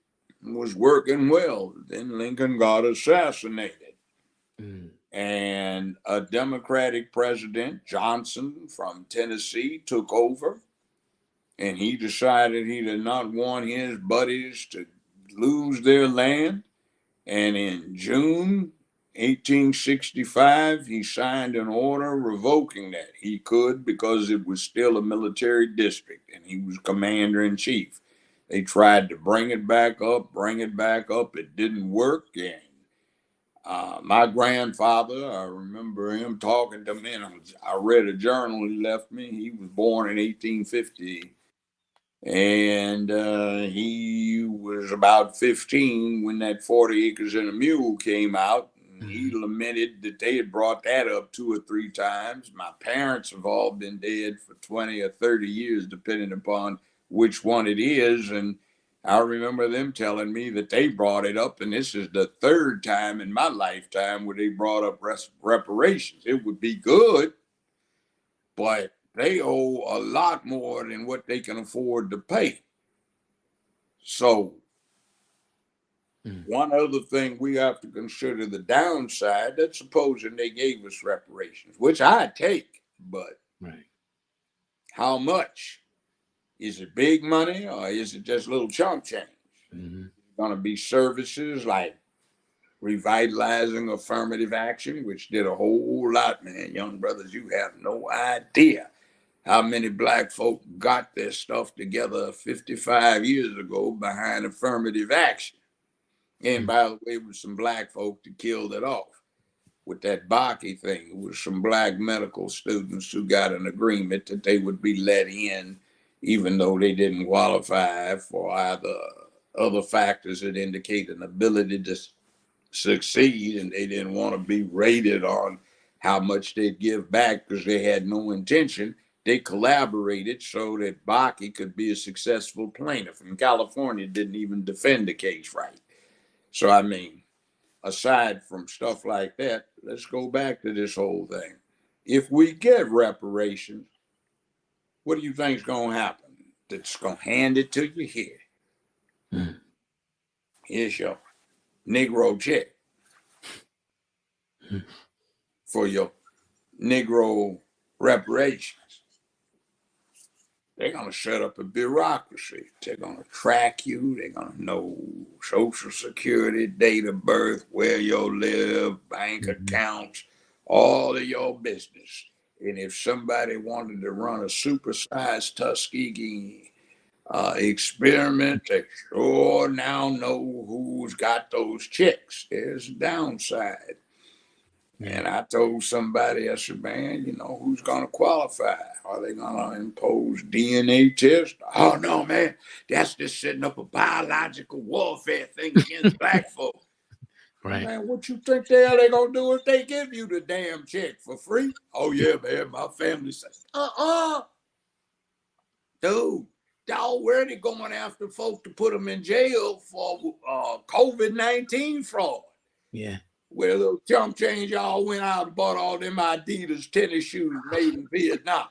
and was working well. Then Lincoln got assassinated. And a Democratic president, Johnson from Tennessee, took over. And he decided he did not want his buddies to lose their land. And in June 1865, he signed an order revoking that. He could because it was still a military district and he was commander in chief. They tried to bring it back up. It didn't work. And my grandfather, I remember him talking to me, and I read a journal he left me. He was born in 1850. And he was about 15 when that 40 Acres and a Mule came out. And he lamented that they had brought that up 2 or 3 times. My parents have all been dead for 20 or 30 years, depending upon which one it is. And I remember them telling me that they brought it up, and this is the 3rd time in my lifetime where they brought up reparations. It would be good, but they owe a lot more than what they can afford to pay. So one other thing we have to consider the downside, that's supposing they gave us reparations, which I take, but how much? Is it big money or is it just little chunk change? Going to be services like revitalizing affirmative action, which did a whole lot, man. Young brothers, you have no idea how many black folk got their stuff together 55 years ago behind affirmative action. And by the way, it was some black folk that killed it off with that Baki thing. It was some black medical students who got an agreement that they would be let in, even though they didn't qualify for either other factors that indicate an ability to succeed, and they didn't want to be rated on how much they'd give back because they had no intention. They collaborated so that Baki could be a successful plaintiff. And California didn't even defend the case right. So, I mean, aside from stuff like that, let's go back to this whole thing. If we get reparations, what do you think is going to happen? That's going to hand it to you here. Here's your Negro check for your Negro reparations. They're going to set up a bureaucracy. They're going to track you. They're going to know Social Security, date of birth, where you live, bank accounts, all of your business. And if somebody wanted to run a supersized Tuskegee experiment, they sure now know who's got those checks. There's a downside. And I told somebody, I said, man, you know, who's going to qualify? Are they going to impose DNA tests? Oh, no, man. That's just setting up a biological warfare thing against black folks. Right. Man, what you think the hell they going to do if they give you the damn check for free? Oh, yeah, man, my family says, dude, y'all already going after folks to put them in jail for COVID-19 fraud. Yeah. Where little chump change y'all went out and bought all them Adidas tennis shoes made in Vietnam.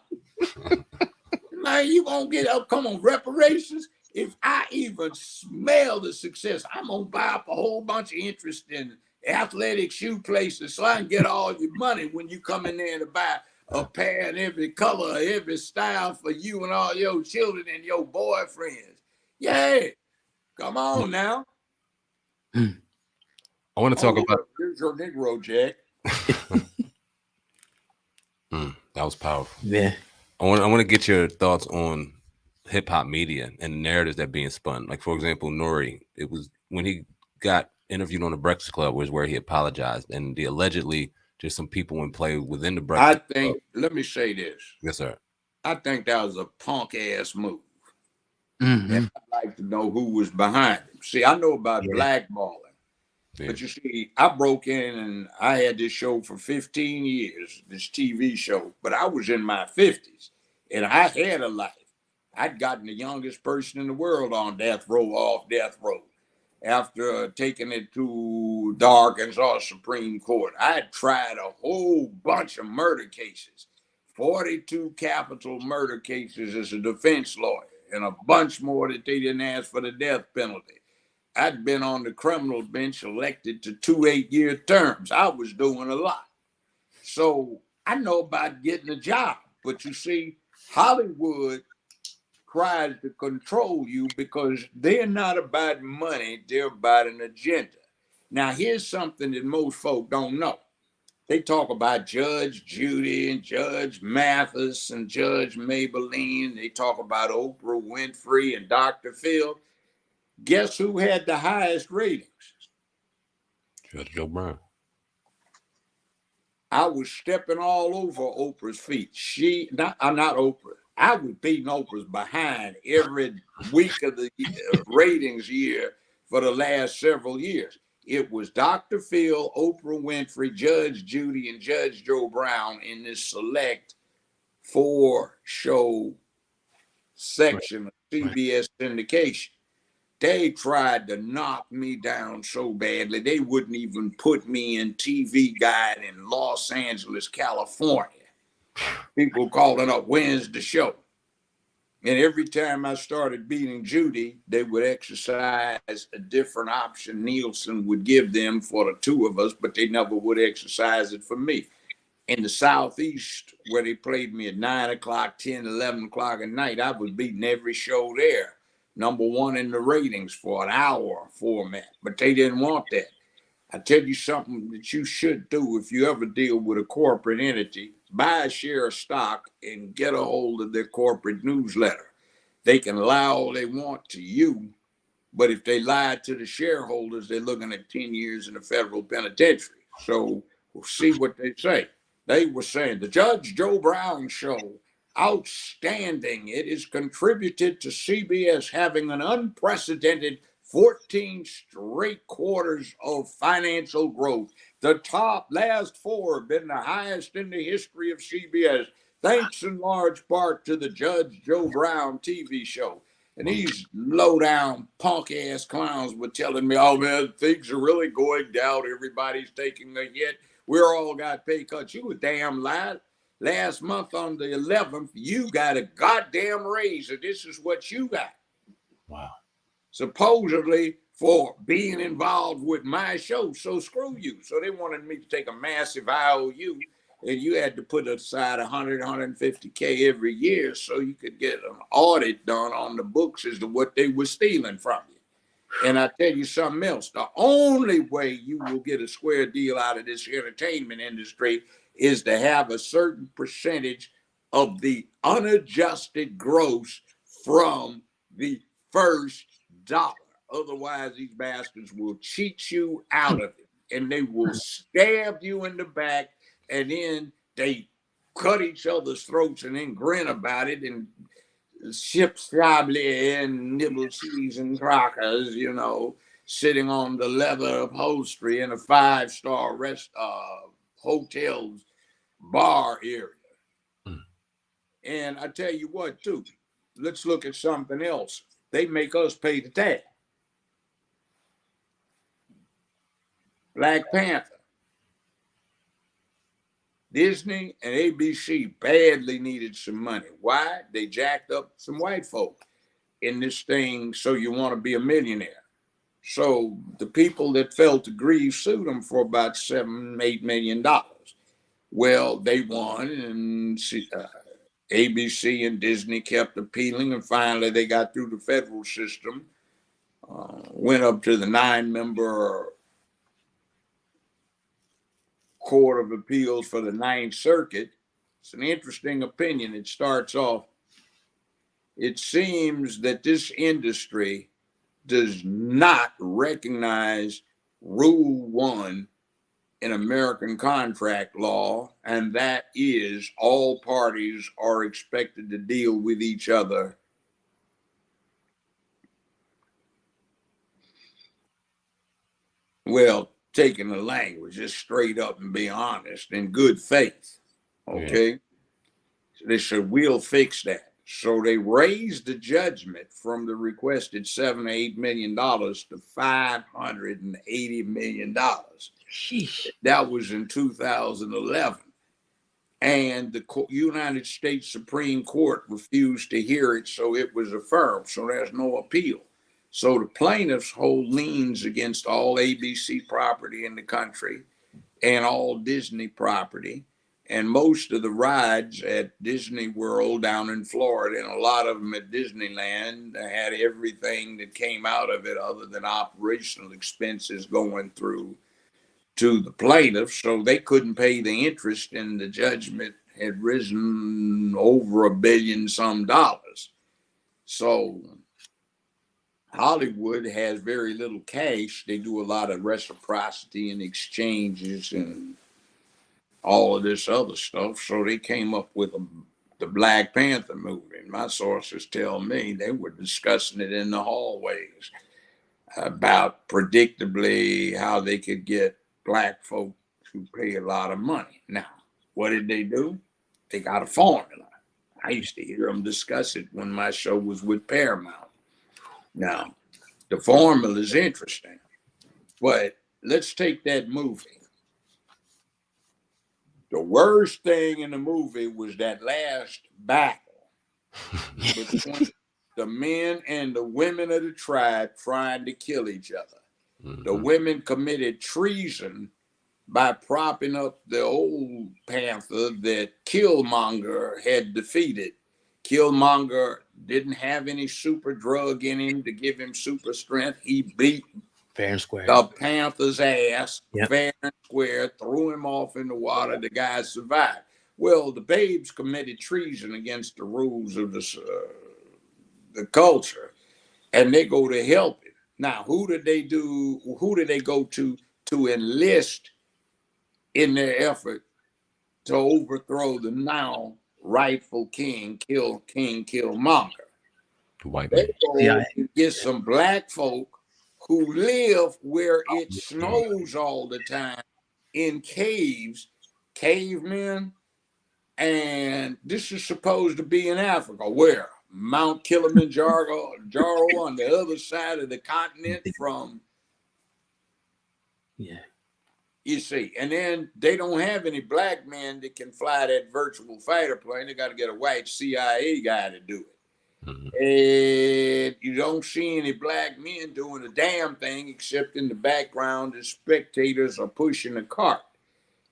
Man, you gonna get up, come on, reparations. If I even smell the success, I'm gonna buy up a whole bunch of interest in athletic shoe places so I can get all your money when you come in there to buy a pair in every color, every style for you and all your children and your boyfriends. Yeah, come on now. I want to talk about. Here's your Negro Jack. That was powerful. Yeah. I want to get your thoughts on hip hop media and the narratives that being spun. Like, for example, Nori. It was when he got interviewed on the Breakfast Club was where he apologized, and the allegedly just some people in play within the Breakfast Club. Let me say this. Yes, sir. I think that was a punk ass move. And I'd like to know who was behind him. See, I know about blackballing. Yeah. But you see, I broke in and I had this show for 15 years, this TV show, but I was in my 50s and I had a life. I'd gotten the youngest person in the world on death row, off death row. After taking it to the Arkansas Supreme Court, I had tried a whole bunch of murder cases, 42 capital murder cases as a defense lawyer, and a bunch more that they didn't ask for the death penalty. I'd been on the criminal bench elected to 2 8-year terms. I was doing a lot. So I know about getting a job. But you see, Hollywood tries to control you because they're not about money. They're about an agenda. Now, here's something that most folk don't know. They talk about Judge Judy and Judge Mathis and Judge Maybelline. They talk about Oprah Winfrey and Dr. Phil. Guess who had the highest ratings? Judge Joe Brown. I was stepping all over Oprah's feet. Not Oprah. I was beating Oprah's behind every week of the ratings year for the last several years. It was Dr. Phil, Oprah Winfrey, Judge Judy, and Judge Joe Brown in this select 4-show section of CBS syndication. They tried to knock me down so badly, they wouldn't even put me in TV Guide in Los Angeles, California. People calling up, when's the show? And every time I started beating Judy, they would exercise a different option Nielsen would give them for the two of us, but they never would exercise it for me. In the Southeast, where they played me at 9 o'clock, 10, 11 o'clock at night, I was beating every show there. #1 in the ratings for an hour format, but they didn't want that. I tell you something that you should do if you ever deal with a corporate entity, buy a share of stock and get a hold of their corporate newsletter. They can lie all they want to you, But if they lied to the shareholders, they're looking at 10 years in a federal penitentiary. So we'll see what they say. They were saying the Judge Joe Brown show, outstanding. It has contributed to CBS having an unprecedented 14 straight quarters of financial growth. The top last four have been the highest in the history of CBS, thanks in large part to the Judge Joe Brown TV show. And these low-down punk-ass clowns were telling me, oh, man, things are really going down. Everybody's taking a hit. We're all got pay cuts. You a damn lie. Last month on the 11th, you got a goddamn raise, and this is what you got. Wow. Supposedly for being involved with my show. So screw you. So they wanted me to take a massive IOU, and you had to put aside 100, 150K every year so you could get an audit done on the books as to what they were stealing from you. And I tell you something else, the only way you will get a square deal out of this entertainment industry is to have a certain percentage of the unadjusted gross from the first dollar. Otherwise, these bastards will cheat you out of it, and they will stab you in the back, and then they cut each other's throats and then grin about it and ship scrabbly and nibble cheese and crackers, you know, sitting on the leather upholstery in a 5-star hotel's bar area. And I tell you what, too, let's look at something else. They make us pay the tab. Black Panther. Disney and ABC badly needed some money. Why? They jacked up some white folk in this thing, so you want to be a millionaire. So the people that felt aggrieved sued them for about $7-8 million. Well, they won, and ABC and Disney kept appealing, and finally they got through the federal system, went up to the 9-member Court of Appeals for the 9th Circuit. It's an interesting opinion. It starts off, it seems that this industry does not recognize Rule 1 in American contract law, and that is all parties are expected to deal with each other well, taking the language, just straight up and be honest, in good faith. Okay. Yeah. So they said, we'll fix that. So they raised the judgment from the requested $7 to $8 million to $580 million. Sheesh. That was in 2011. And the United States Supreme Court refused to hear it, so it was affirmed. So there's no appeal. So the plaintiffs hold liens against all ABC property in the country and all Disney property. And most of the rides at Disney World down in Florida, and a lot of them at Disneyland, had everything that came out of it other than operational expenses going through to the plaintiffs. So they couldn't pay the interest, and the judgment had risen over $1 billion some. So Hollywood has very little cash. They do a lot of reciprocity and exchanges and all of this other stuff. So they came up with the Black Panther movie. And my sources tell me they were discussing it in the hallways about predictably how they could get black folk to pay a lot of money. Now, what did they do? They got a formula. I used to hear them discuss it when my show was with Paramount. Now, the formula is interesting, but let's take that movie. The worst thing in the movie was that last battle between the men and the women of the tribe trying to kill each other. Mm-hmm. The women committed treason by propping up the old Panther that Killmonger had defeated. Killmonger didn't have any super drug in him to give him super strength. He beat fair and square the Panther's ass, fair and square, threw him off in the water. The guy survived. Well, the babes committed treason against the rules of the culture, and they go to help him. Now, who did they go to enlist in their effort to overthrow the now rightful Killmonger? White They man. go and get some black folk who live where it snows all the time in caves, cavemen, and this is supposed to be in Africa. Where? Mount Kilimanjaro on the other side of the continent from, you see. And then they don't have any black men that can fly that virtual fighter plane. They got to get a white CIA guy to do it. And you don't see any black men doing a damn thing except in the background as spectators are pushing a cart.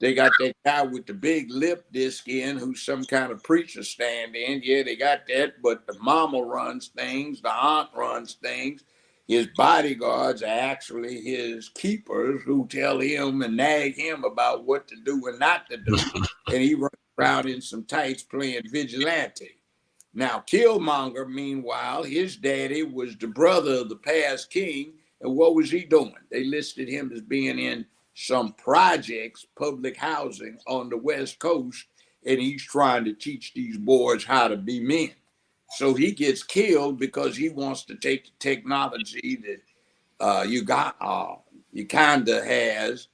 They got that guy with the big lip disc in who's some kind of preacher stand-in. Yeah, they got that, but the mama runs things, the aunt runs things. His bodyguards are actually his keepers who tell him and nag him about what to do and not to do. And he runs around in some tights playing vigilante. Now, Killmonger, meanwhile, his daddy was the brother of the past king. And what was he doing? They listed him as being in some projects, public housing on the West Coast, and he's trying to teach these boys how to be men. So he gets killed because he wants to take the technology that Uganda has,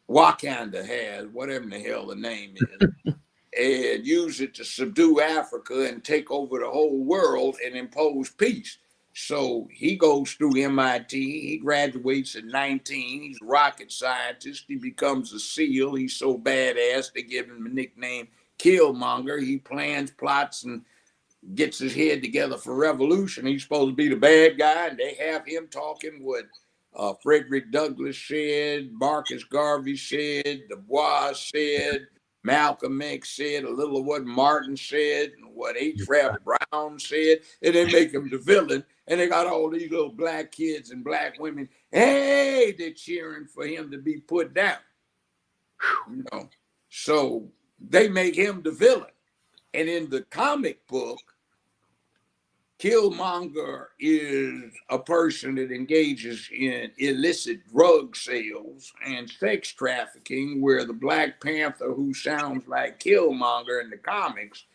Wakanda has, whatever the hell the name is, and use it to subdue Africa and take over the whole world and impose peace. So he goes through MIT. He graduates at 19. He's a rocket scientist. He becomes a SEAL. He's so badass they give him the nickname Killmonger. He plans, plots, and gets his head together for revolution. He's supposed to be the bad guy, and they have him talking what Frederick Douglass said, Marcus Garvey said, Du Bois said, Malcolm X said, a little of what Martin said, and what H. Rap Brown said, and they make him the villain. And they got all these little black kids and black women. Hey, they're cheering for him to be put down. You know, so they make him the villain. And in the comic book, Killmonger is a person that engages in illicit drug sales and sex trafficking, where the Black Panther, who sounds like Killmonger in the comics,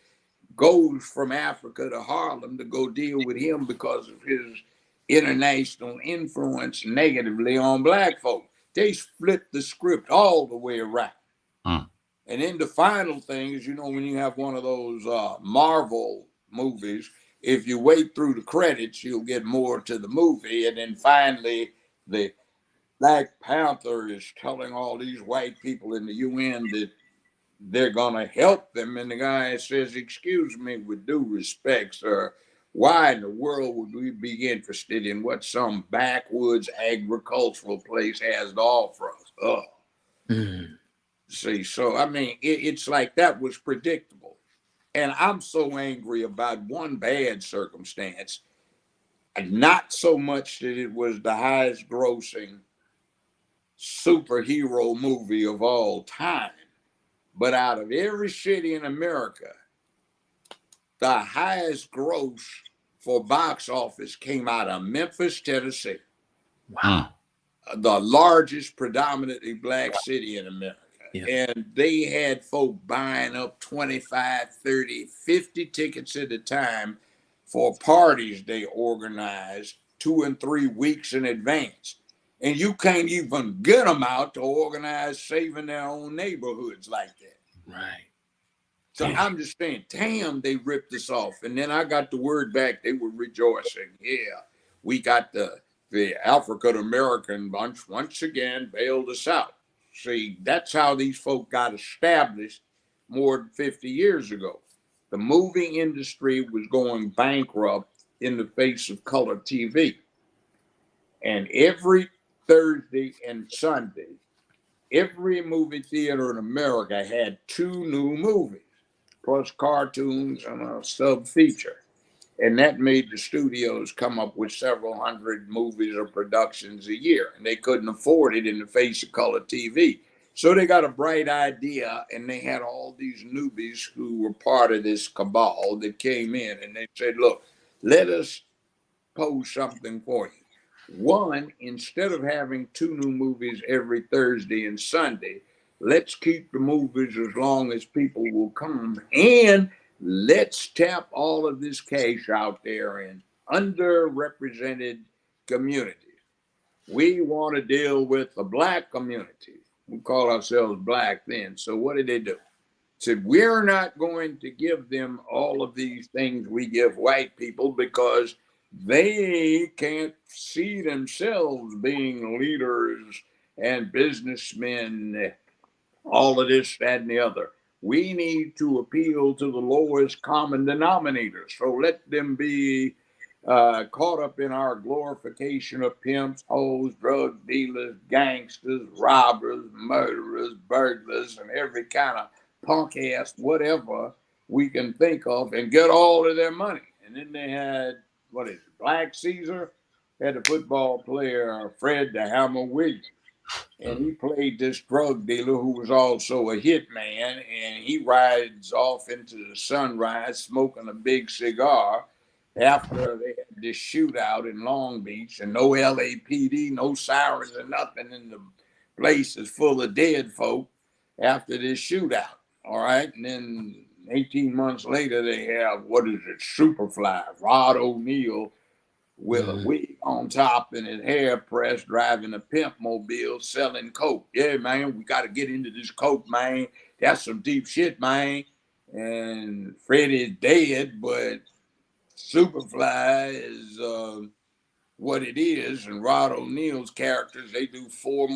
goes from Africa to Harlem to go deal with him because of his international influence negatively on black folk. They flipped the script all the way around. And then the final thing is, you know, when you have one of those Marvel movies, if you wait through the credits, you'll get more to the movie. And then finally, the Black Panther is telling all these white people in the UN that they're going to help them. And the guy says, excuse me, with due respect, sir, why in the world would we be interested in what some backwoods agricultural place has to offer us? See, so, I mean, it's like that was predictable. And I'm so angry about one bad circumstance, and not so much that it was the highest grossing superhero movie of all time, but out of every city in America, the highest gross for box office came out of Memphis, Tennessee. Wow. The largest predominantly black city in America. Yeah. And they had folk buying up 25, 30, 50 tickets at a time for parties they organized 2 and 3 weeks in advance. And you can't even get them out to organize saving their own neighborhoods like that. Right. So I'm just saying, damn, they ripped us off. And then I got the word back. They were rejoicing. Yeah, we got the African American bunch once again bailed us out. See, that's how these folk got established more than 50 years ago. The movie industry was going bankrupt in the face of color TV. And every Thursday and Sunday, every movie theater in America had 2 new movies, plus cartoons and a sub-feature. And that made the studios come up with several hundred movies or productions a year. And they couldn't afford it in the face of color TV. So they got a bright idea, and they had all these newbies who were part of this cabal that came in. And they said, look, let us pose something for you. One, instead of having 2 new movies every Thursday and Sunday, let's keep the movies as long as people will come, and let's tap all of this cash out there in underrepresented communities. We want to deal with the Black community. We call ourselves Black then. So what did they do? Said, we're not going to give them all of these things we give white people because they can't see themselves being leaders and businessmen, all of this, that, and the other. We need to appeal to the lowest common denominator. So let them be caught up in our glorification of pimps, hoes, drug dealers, gangsters, robbers, murderers, burglars, and every kind of punk ass whatever we can think of, and get all of their money. And then they had, what is it, Black Caesar, had a football player, Fred the Hammer Williams. And he played this drug dealer who was also a hitman, and he rides off into the sunrise smoking a big cigar after they had this shootout in Long Beach, and no LAPD, no sirens or nothing, and the place is full of dead folk after this shootout. All right. And then 18 months later, they have, what is it, Superfly, Rod O'Neal with a wig on top and his hair pressed, driving a pimp mobile, selling coke. Yeah, man, we got to get into this coke, man. That's some deep shit, man. And Freddie's dead, but Superfly is what it is. And Rod O'Neal's characters, they do 5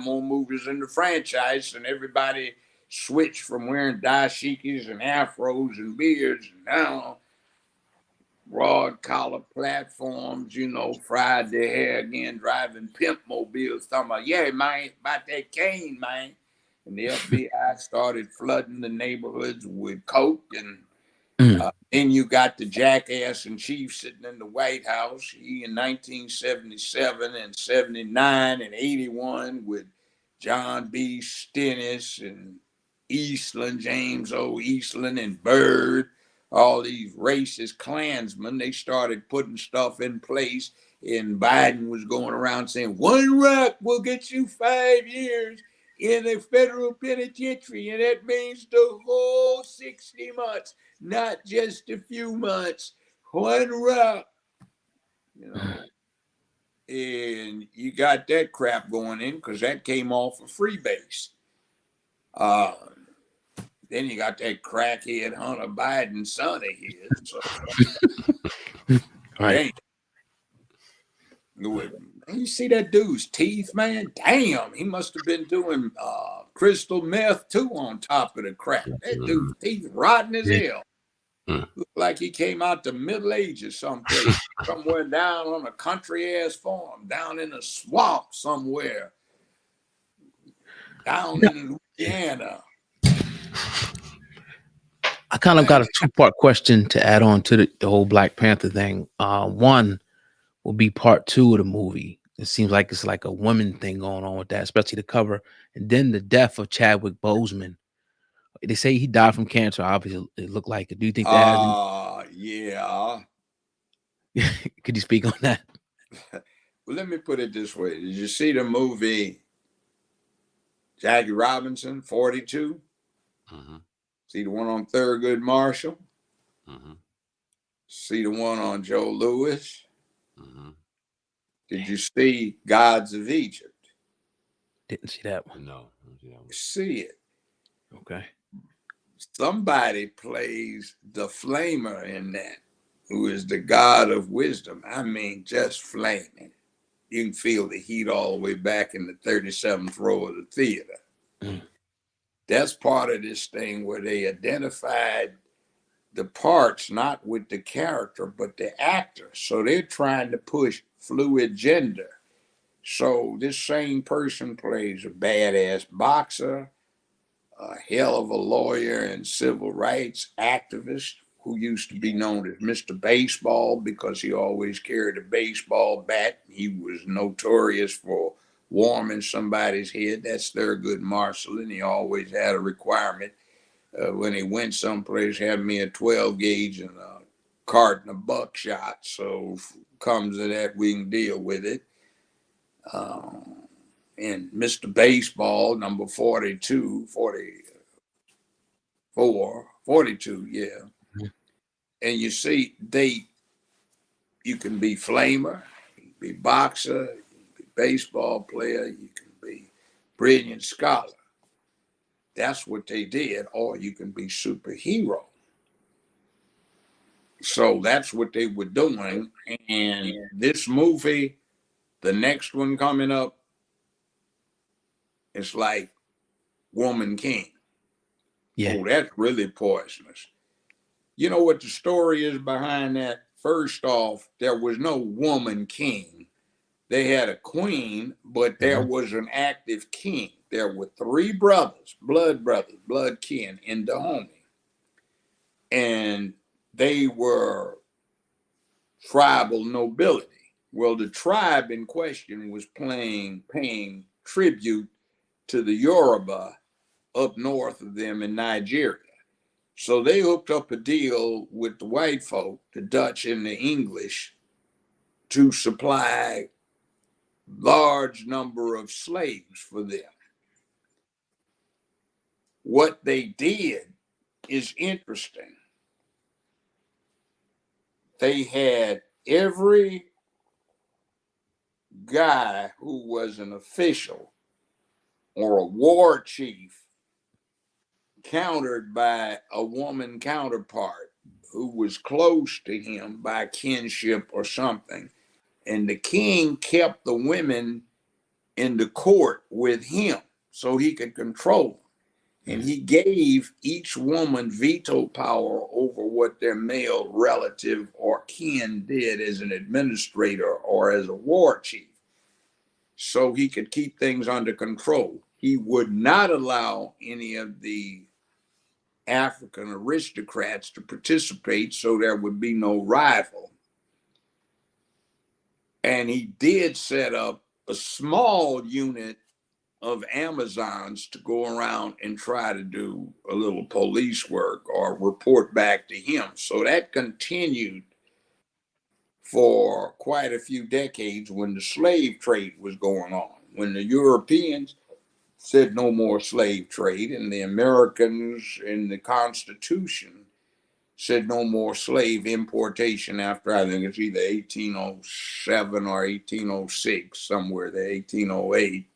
more movies in the franchise, and everybody switched from wearing dashikis and afros and beards, and now broad collar platforms, fried their hair again, driving pimp mobiles, talking about, yeah, man, about that cane, man. And the FBI started flooding the neighborhoods with coke. And then you got the jackass in chief sitting in the White House. He in 1977 and 79 and 81 with John B. Stennis and Eastland, James O. Eastland, and Byrd. All these racist Klansmen, they started putting stuff in place, and Biden was going around saying, 1 rock will get you 5 years in a federal penitentiary, and that means the whole 60 months, not just a few months. 1 rock, and you got that crap going in because that came off of Freebase. Then you got that crackhead Hunter Biden son of his. So, right. You see that dude's teeth, man? Damn, he must have been doing crystal meth too on top of the crack. That dude's teeth rotten as hell. Looked like he came out the Middle Ages someplace, somewhere down on a country ass farm, down in a swamp somewhere, down in Louisiana. I kind of got a 2-part question to add on to the whole Black Panther thing. One will be part 2 of the movie. It seems like it's like a woman thing going on with that, especially the cover. And then the death of Chadwick Boseman. They say he died from cancer. Obviously, it looked like it. Do you think that has any... Yeah. Could you speak on that? Well, let me put it this way. Did you see the movie Jackie Robinson, 42? See the one on Thurgood Marshall? See the one on Joe Louis? Did you see Gods of Egypt? Didn't see that one. No. See it. Okay. Somebody plays the flamer in that, who is the god of wisdom. I mean, just flaming. You can feel the heat all the way back in the 37th row of the theater. That's part of this thing where they identified the parts, not with the character, but the actor. So they're trying to push fluid gender. So this same person plays a badass boxer, a hell of a lawyer and civil rights activist who used to be known as Mr. Baseball because he always carried a baseball bat. He was notorious for warming somebody's head. That's Thurgood Marshall, and he always had a requirement when he went someplace, have me a 12 gauge and a carton of buckshot. So if it comes to that, we can deal with it. And Mr. Baseball, number 42, 44, 42, yeah. Mm-hmm. And you see, you can be flamer, you can be boxer, you can be baseball player, you can be brilliant scholar. That's what they did, or you can be superhero. So that's what they were doing. And this movie, the next one coming up, it's like Woman King. Yeah. Oh, that's really poisonous. You know what the story is behind that? First off, there was no woman king. They had a queen, but there was an active king. There were three brothers, blood kin in Dahomey. And they were tribal nobility. Well, the tribe in question was paying tribute to the Yoruba up north of them in Nigeria. So they hooked up a deal with the white folk, the Dutch and the English, to supply large number of slaves for them. What they did is interesting. They had every guy who was an official or a war chief countered by a woman counterpart who was close to him by kinship or something. And the king kept the women in the court with him so he could control them. And he gave each woman veto power over what their male relative or kin did as an administrator or as a war chief. So he could keep things under control. He would not allow any of the African aristocrats to participate, so there would be no rival. And he did set up a small unit of Amazons to go around and try to do a little police work or report back to him. So that continued for quite a few decades when the slave trade was going on. When the Europeans said no more slave trade, and the Americans in the Constitution said no more slave importation after, I think it's either 1807 or 1806, somewhere there, 1808.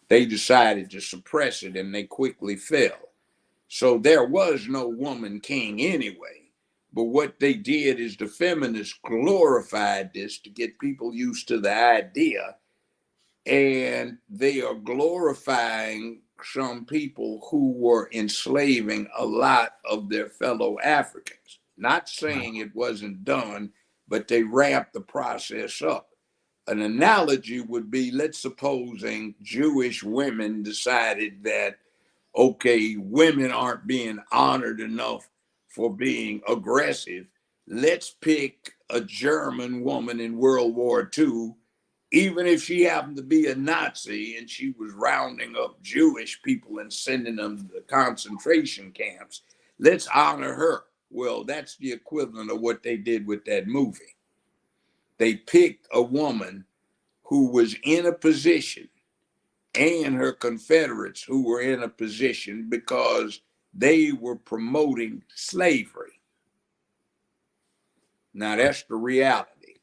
They decided to suppress it and they quickly fell. So there was no woman king anyway. But what they did is the feminists glorified this to get people used to the idea. And they are glorifying some people who were enslaving a lot of their fellow Africans. Not saying it wasn't done, but they ramped the process up. An analogy would be, let's supposing Jewish women decided that, okay, women aren't being honored enough for being aggressive. Let's pick a German woman in World War II, even if she happened to be a Nazi and she was rounding up Jewish people and sending them to the concentration camps. Let's honor her. Well, that's the equivalent of what they did with that movie. They picked a woman who was in a position and her Confederates who were in a position because they were promoting slavery. Now that's the reality.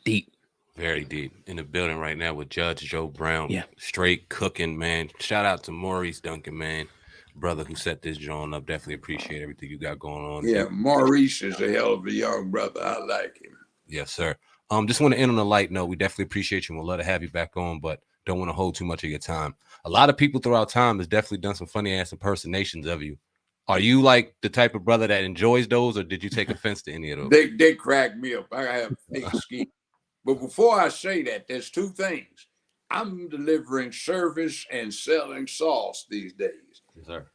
Deep. Very deep. In the building right now with Judge Joe Brown. Yeah. Straight cooking, man. Shout out to Maurice Duncan, man. Brother who set this joint up. Definitely appreciate everything you got going on. Yeah, Maurice is a hell of a young brother. I like him. Yes, sir. Just want to end on a light note. We definitely appreciate you and we'll love to have you back on, but don't want to hold too much of your time. A lot of people throughout time has definitely done some funny ass impersonations of you. Are you like the type of brother that enjoys those, or did you take offense to any of those? They crack me up. I have thick skin. But before I say that, there's two things. I'm delivering service and selling sauce these days. Yes, sir.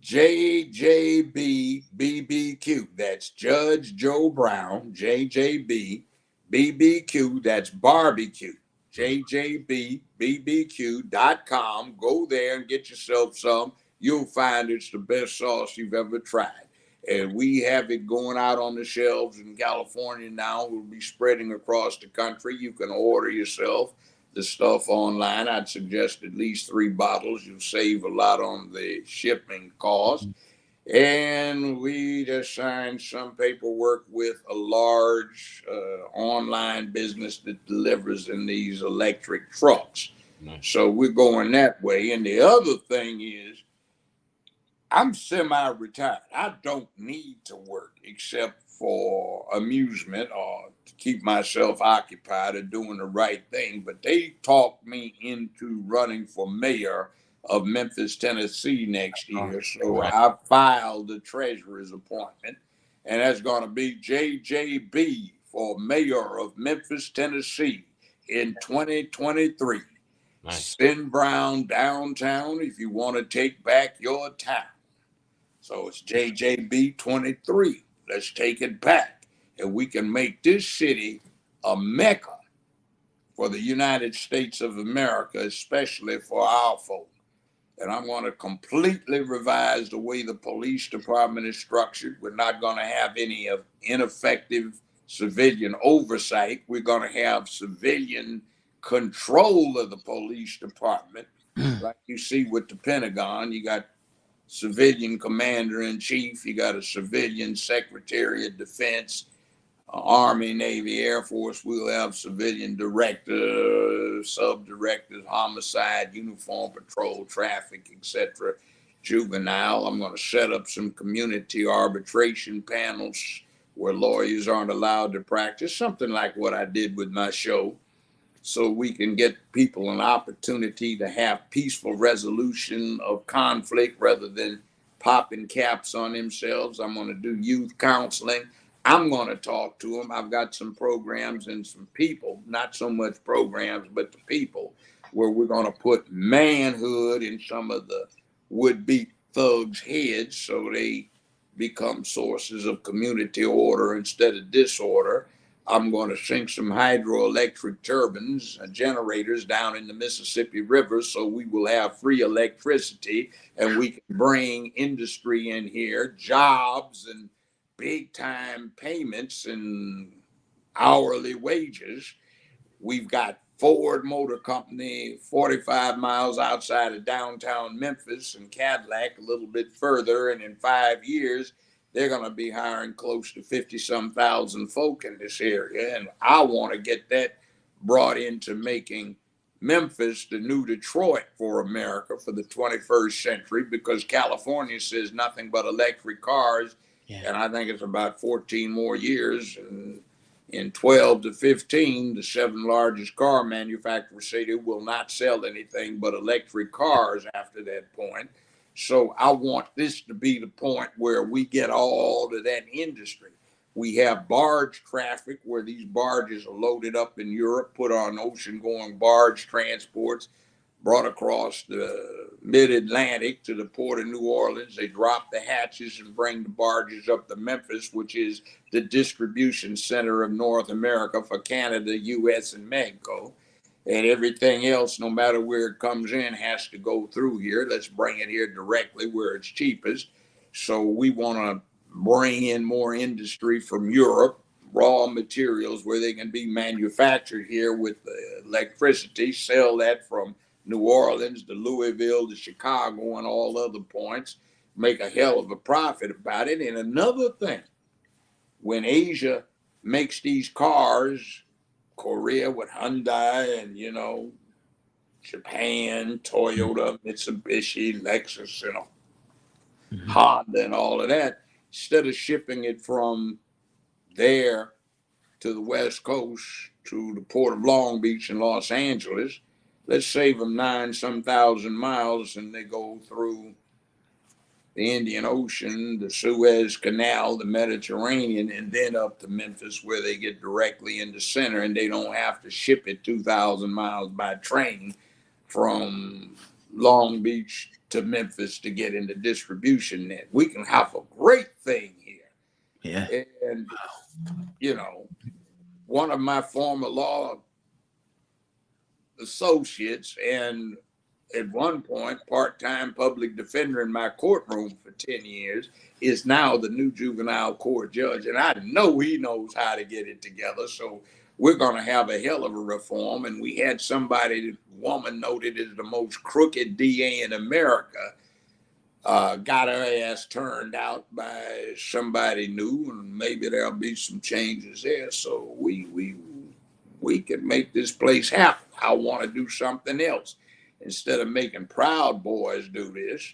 JJB BBQ. That's Judge Joe Brown. JJB BBQ. That's barbecue. JJBBBQ.com. Go there and get yourself some. You'll find it's the best sauce you've ever tried. And we have it going out on the shelves in California now. We'll be spreading across the country. You can order yourself the stuff online. I'd suggest at least 3 bottles. You'll save a lot on the shipping cost. And we just signed some paperwork with a large online business that delivers in these electric trucks. Nice. So we're going that way. And the other thing is, I'm semi-retired. I don't need to work except for amusement or to keep myself occupied or doing the right thing. But they talked me into running for mayor of Memphis, Tennessee next year. So Right. I filed the treasurer's appointment, and that's going to be JJB for mayor of Memphis, Tennessee in 2023. Nice. Send Brown downtown if you want to take back your town. So it's JJB 23. Let's take it back. And we can make this city a mecca for the United States of America, especially for our folk. And I'm going to completely revise the way the police department is structured. We're not going to have any of ineffective civilian oversight. We're going to have civilian control of the police department. Like you see with the Pentagon, you got civilian commander-in-chief, you got a civilian secretary of defense, Army, Navy, Air Force. We'll have civilian directors, sub-directors, homicide, uniform patrol, traffic, etc., juvenile. I'm going to set up some community arbitration panels where lawyers aren't allowed to practice, something like what I did with my show, so we can get people an opportunity to have peaceful resolution of conflict rather than popping caps on themselves. I'm going to do youth counseling. I'm going to talk to them. I've got some programs and some people, not so much programs, but the people, where we're going to put manhood in some of the would-be thugs' heads so they become sources of community order instead of disorder. I'm going to sink some hydroelectric turbines, generators down in the Mississippi River, so we will have free electricity and we can bring industry in here, jobs and big time payments and hourly wages. We've got Ford Motor Company 45 miles outside of downtown Memphis and Cadillac a little bit further. And in 5 years, they're going to be hiring close to 50-some thousand folk in this area. And I want to get that brought into making Memphis the new Detroit for America for the 21st century, because California says nothing but electric cars. Yeah. And I think it's about 14 more years. And in 12 to 15, the 7 largest car manufacturers say they will not sell anything but electric cars after that point. So I want this to be the point where we get all of that industry. We have barge traffic where these barges are loaded up in Europe, put on ocean-going barge transports, brought across the mid-Atlantic to the port of New Orleans. They drop the hatches and bring the barges up to Memphis, which is the distribution center of North America for Canada, U.S., and Mexico. And everything else, no matter where it comes in, has to go through here. Let's bring it here directly where it's cheapest. So we want to bring in more industry from Europe, raw materials where they can be manufactured here with electricity, sell that from New Orleans to Louisville to Chicago and all other points, make a hell of a profit about it. And another thing, when Asia makes these cars, Korea with Hyundai and, Japan, Toyota, Mitsubishi, Lexus, Honda and all of that, instead of shipping it from there to the West Coast to the port of Long Beach in Los Angeles, let's save them 9-some thousand miles and they go through the Indian Ocean, the Suez Canal, the Mediterranean, and then up to Memphis where they get directly in the center and they don't have to ship it 2,000 miles by train from Long Beach to Memphis to get in the distribution net. We can have a great thing here. Yeah. And, one of my former law associates and at one point, part-time public defender in my courtroom for 10 years, is now the new juvenile court judge. And I know he knows how to get it together. So we're going to have a hell of a reform. And we had somebody, woman noted as the most crooked DA in America, got her ass turned out by somebody new, and maybe there'll be some changes there. So we can make this place happen. I want to do something else. Instead of making Proud Boys do this,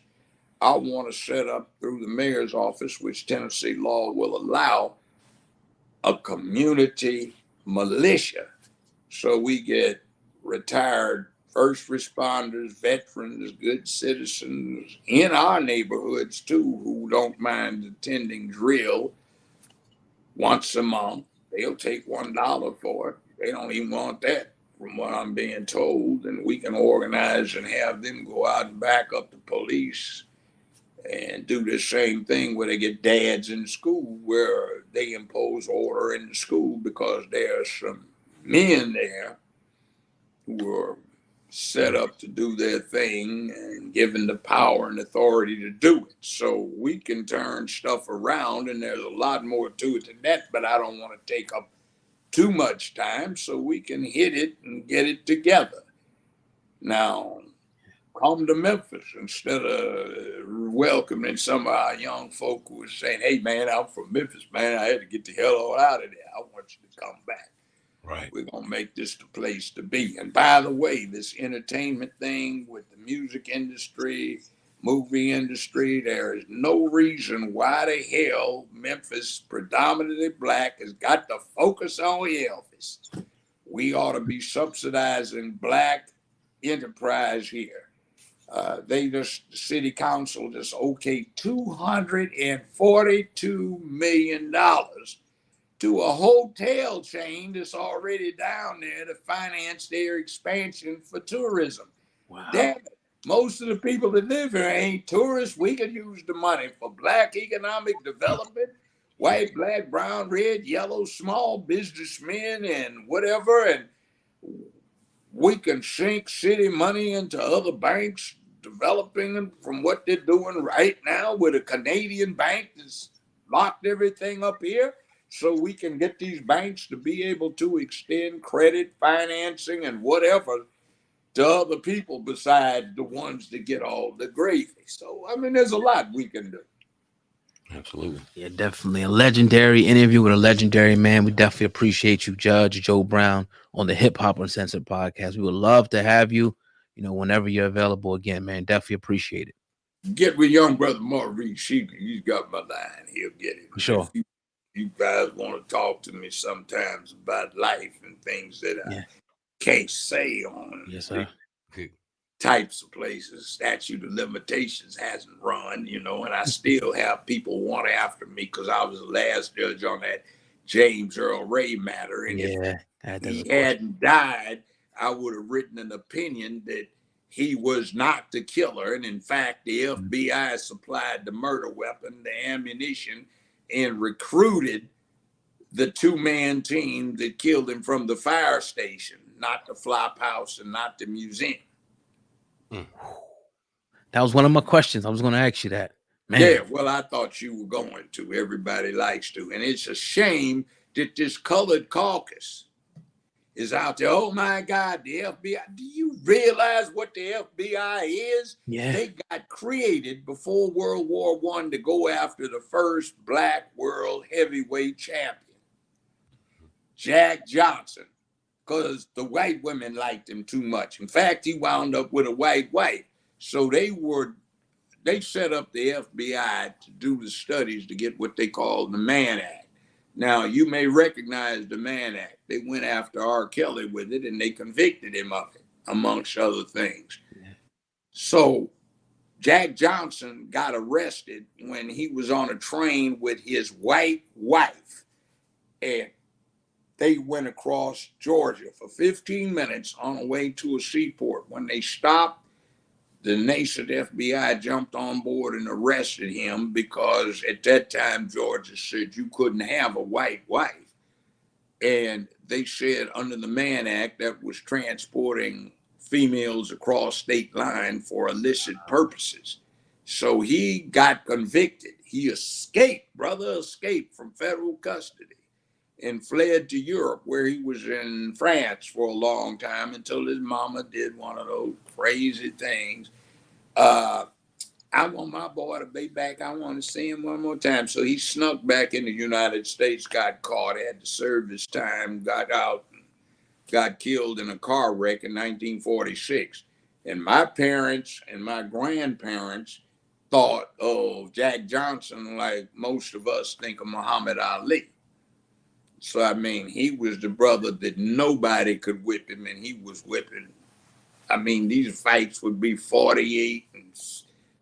I want to set up through the mayor's office, which Tennessee law will allow, a community militia. So we get retired first responders, veterans, good citizens in our neighborhoods too, who don't mind attending drill once a month. They'll take $1 for it. They don't even want that, from what I'm being told. And we can organize and have them go out and back up the police and do the same thing where they get dads in school, where they impose order in the school because there's some men there who are set up to do their thing and given the power and authority to do it. So we can turn stuff around, and there's a lot more to it than that, but I don't want to take up too much time, so we can hit it and get it together. Now, come to Memphis instead of welcoming some of our young folk who are saying, hey, man, I'm from Memphis, man. I had to get the hell on out of there. I want you to come back. Right. We're going to make this the place to be. And by the way, this entertainment thing with the music industry, movie industry, there is no reason why the hell Memphis, predominantly black, has got to focus on Elvis. We ought to be subsidizing black enterprise here. The city council just okayed $242 million to a hotel chain that's already down there to finance their expansion for tourism. Wow. Damn it. Most of the people that live here ain't tourists. We could use the money for black economic development, white, black, brown, red, yellow, small businessmen and whatever. And we can sink city money into other banks, developing them from what they're doing right now with a Canadian bank that's locked everything up here. So we can get these banks to be able to extend credit, financing, and whatever to other people besides the ones that get all the gravy. So, I mean, there's a lot we can do. Absolutely. Yeah, definitely. A legendary interview with a legendary man. We definitely appreciate you, Judge Joe Brown, on the Hip Hop Uncensored podcast. We would love to have you, whenever you're available again, man. Definitely appreciate it. Get with young brother Maurice. He's got my line. He'll get it. For sure. If you guys want to talk to me sometimes about life and things that I can't say on types of places, statute of limitations hasn't run, and I still have people want after me because I was the last judge on that James Earl Ray matter. And if he hadn't died, I would have written an opinion that he was not the killer. And in fact, the FBI supplied the murder weapon, the ammunition, and recruited the two-man team that killed him from the fire station, not the flop house and not the museum. That was one of my questions. I was going to ask you that. Man. Yeah, well, I thought you were going to. Everybody likes to. And it's a shame that this colored caucus is out there. Oh, my God, the FBI. Do you realize what the FBI is? Yeah. They got created before World War I to go after the first black world heavyweight champion, Jack Johnson, because the white women liked him too much. In fact, he wound up with a white wife. So they set up the FBI to do the studies to get what they call the Mann Act. Now, you may recognize the Mann Act. They went after R. Kelly with it, and they convicted him of it, amongst other things. Yeah. So Jack Johnson got arrested when he was on a train with his white wife, and they went across Georgia for 15 minutes on the way to a seaport. When they stopped, the nascent FBI jumped on board and arrested him because at that time, Georgia said you couldn't have a white wife. And they said under the Mann Act that was transporting females across state line for illicit purposes. So he got convicted. He escaped from federal custody and fled to Europe, where he was in France for a long time until his mama did one of those crazy things. I want my boy to be back. I want to see him one more time. So he snuck back in the United States, got caught, had to serve his time, got out, got killed in a car wreck in 1946. And my parents and my grandparents thought of Jack Johnson like most of us think of Muhammad Ali. So, I mean, he was the brother that nobody could whip him, and he was whipping. I mean, these fights would be 48 and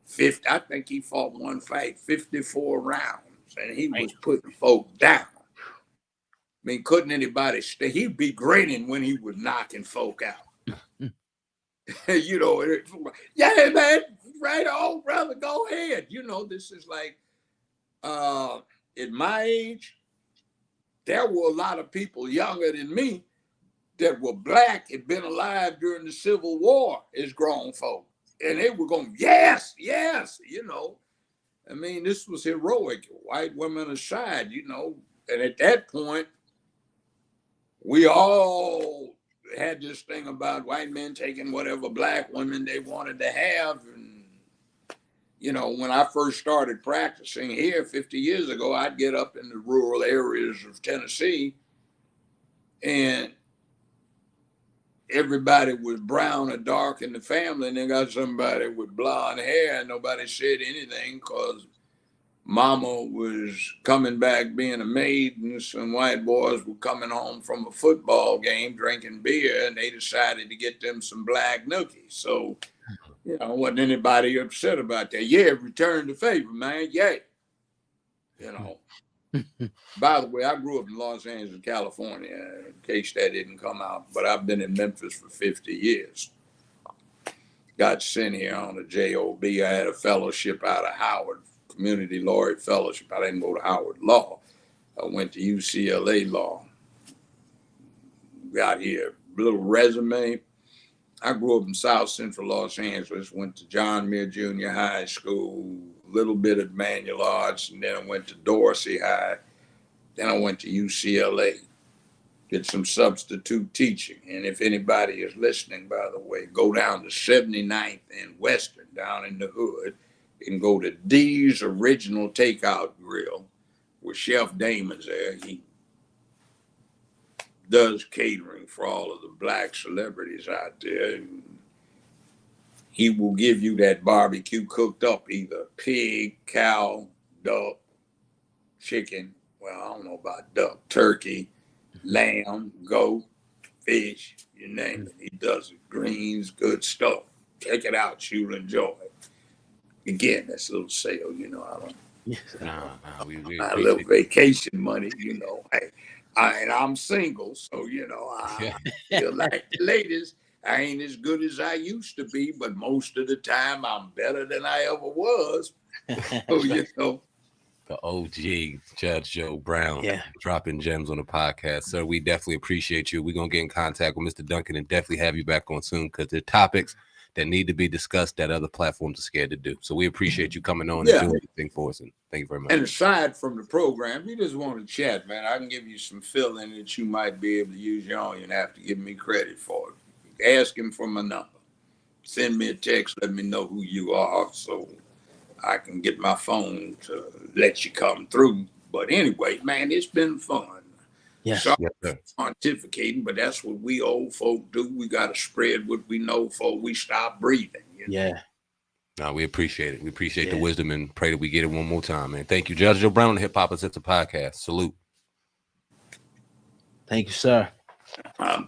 50. I think he fought one fight, 54 rounds, and he was putting folk down. I mean, couldn't anybody stay? He'd be grinning when he was knocking folk out. You know, yeah, man, right on, brother, go ahead. You know, this is like, at my age, there were a lot of people younger than me that were black, had been alive during the Civil War as grown folk. And they were going, yes, yes, you know. I mean, this was heroic, white women aside, you know. And at that point, we all had this thing about white men taking whatever black women they wanted to have. And, you know, when I first started practicing here 50 years ago, I'd get up in the rural areas of Tennessee and everybody was brown or dark in the family, and they got somebody with blonde hair, and nobody said anything because mama was coming back being a maid, and some white boys were coming home from a football game drinking beer, and they decided to get them some black nookies. So, you know, wasn't anybody upset about that. Yeah, return the favor, man. Yay. You know. By the way, I grew up in Los Angeles, California, in case that didn't come out, but I've been in Memphis for 50 years. Got sent here on a JOB. I had a fellowship out of Howard, Community Laureate Fellowship. I didn't go to Howard Law. I went to UCLA Law. Got here, little resume. I grew up in South Central Los Angeles, went to John Muir Junior High School, a little bit of manual arts, and then I went to Dorsey High. Then I went to UCLA, did some substitute teaching. And if anybody is listening, by the way, go down to 79th and Western, down in the hood, and go to D's Original Takeout Grill, where Chef Damon's there. He does catering for all of the black celebrities out there. And he will give you that barbecue cooked up, either pig, cow, duck, chicken. Well, I don't know about duck, turkey, lamb, goat, fish, you name it. He does it. Greens, good stuff. Check it out. You'll enjoy it. Again, that's a little sale, you know. I don't. We a little vacation money, you know. And I'm single, so, you know, I feel like the ladies, I ain't as good as I used to be, but most of the time I'm better than I ever was. So, you know. The OG Judge Joe Brown, dropping gems on the podcast. Sir, we definitely appreciate you. We're going to get in contact with Mr. Duncan and definitely have you back on soon, because there are topics that need to be discussed that other platforms are scared to do. So we appreciate you coming on and doing anything for us. And thank you very much. And aside from the program, if you just want to chat, man, I can give you some fill-in that you might be able to use your own. You don't have to give me credit for it. Ask him for my number. Send me a text. Let me know who you are so I can get my phone to let you come through. But anyway, man, it's been fun. Sorry for pontificating, but that's what we old folk do. We got to spread what we know before we stop breathing. You know? No, we appreciate it. We appreciate the wisdom and pray that we get it one more time, man. Thank you, Judge Joe Brown on the Hip Hop Etc. podcast. Salute. Thank you, sir.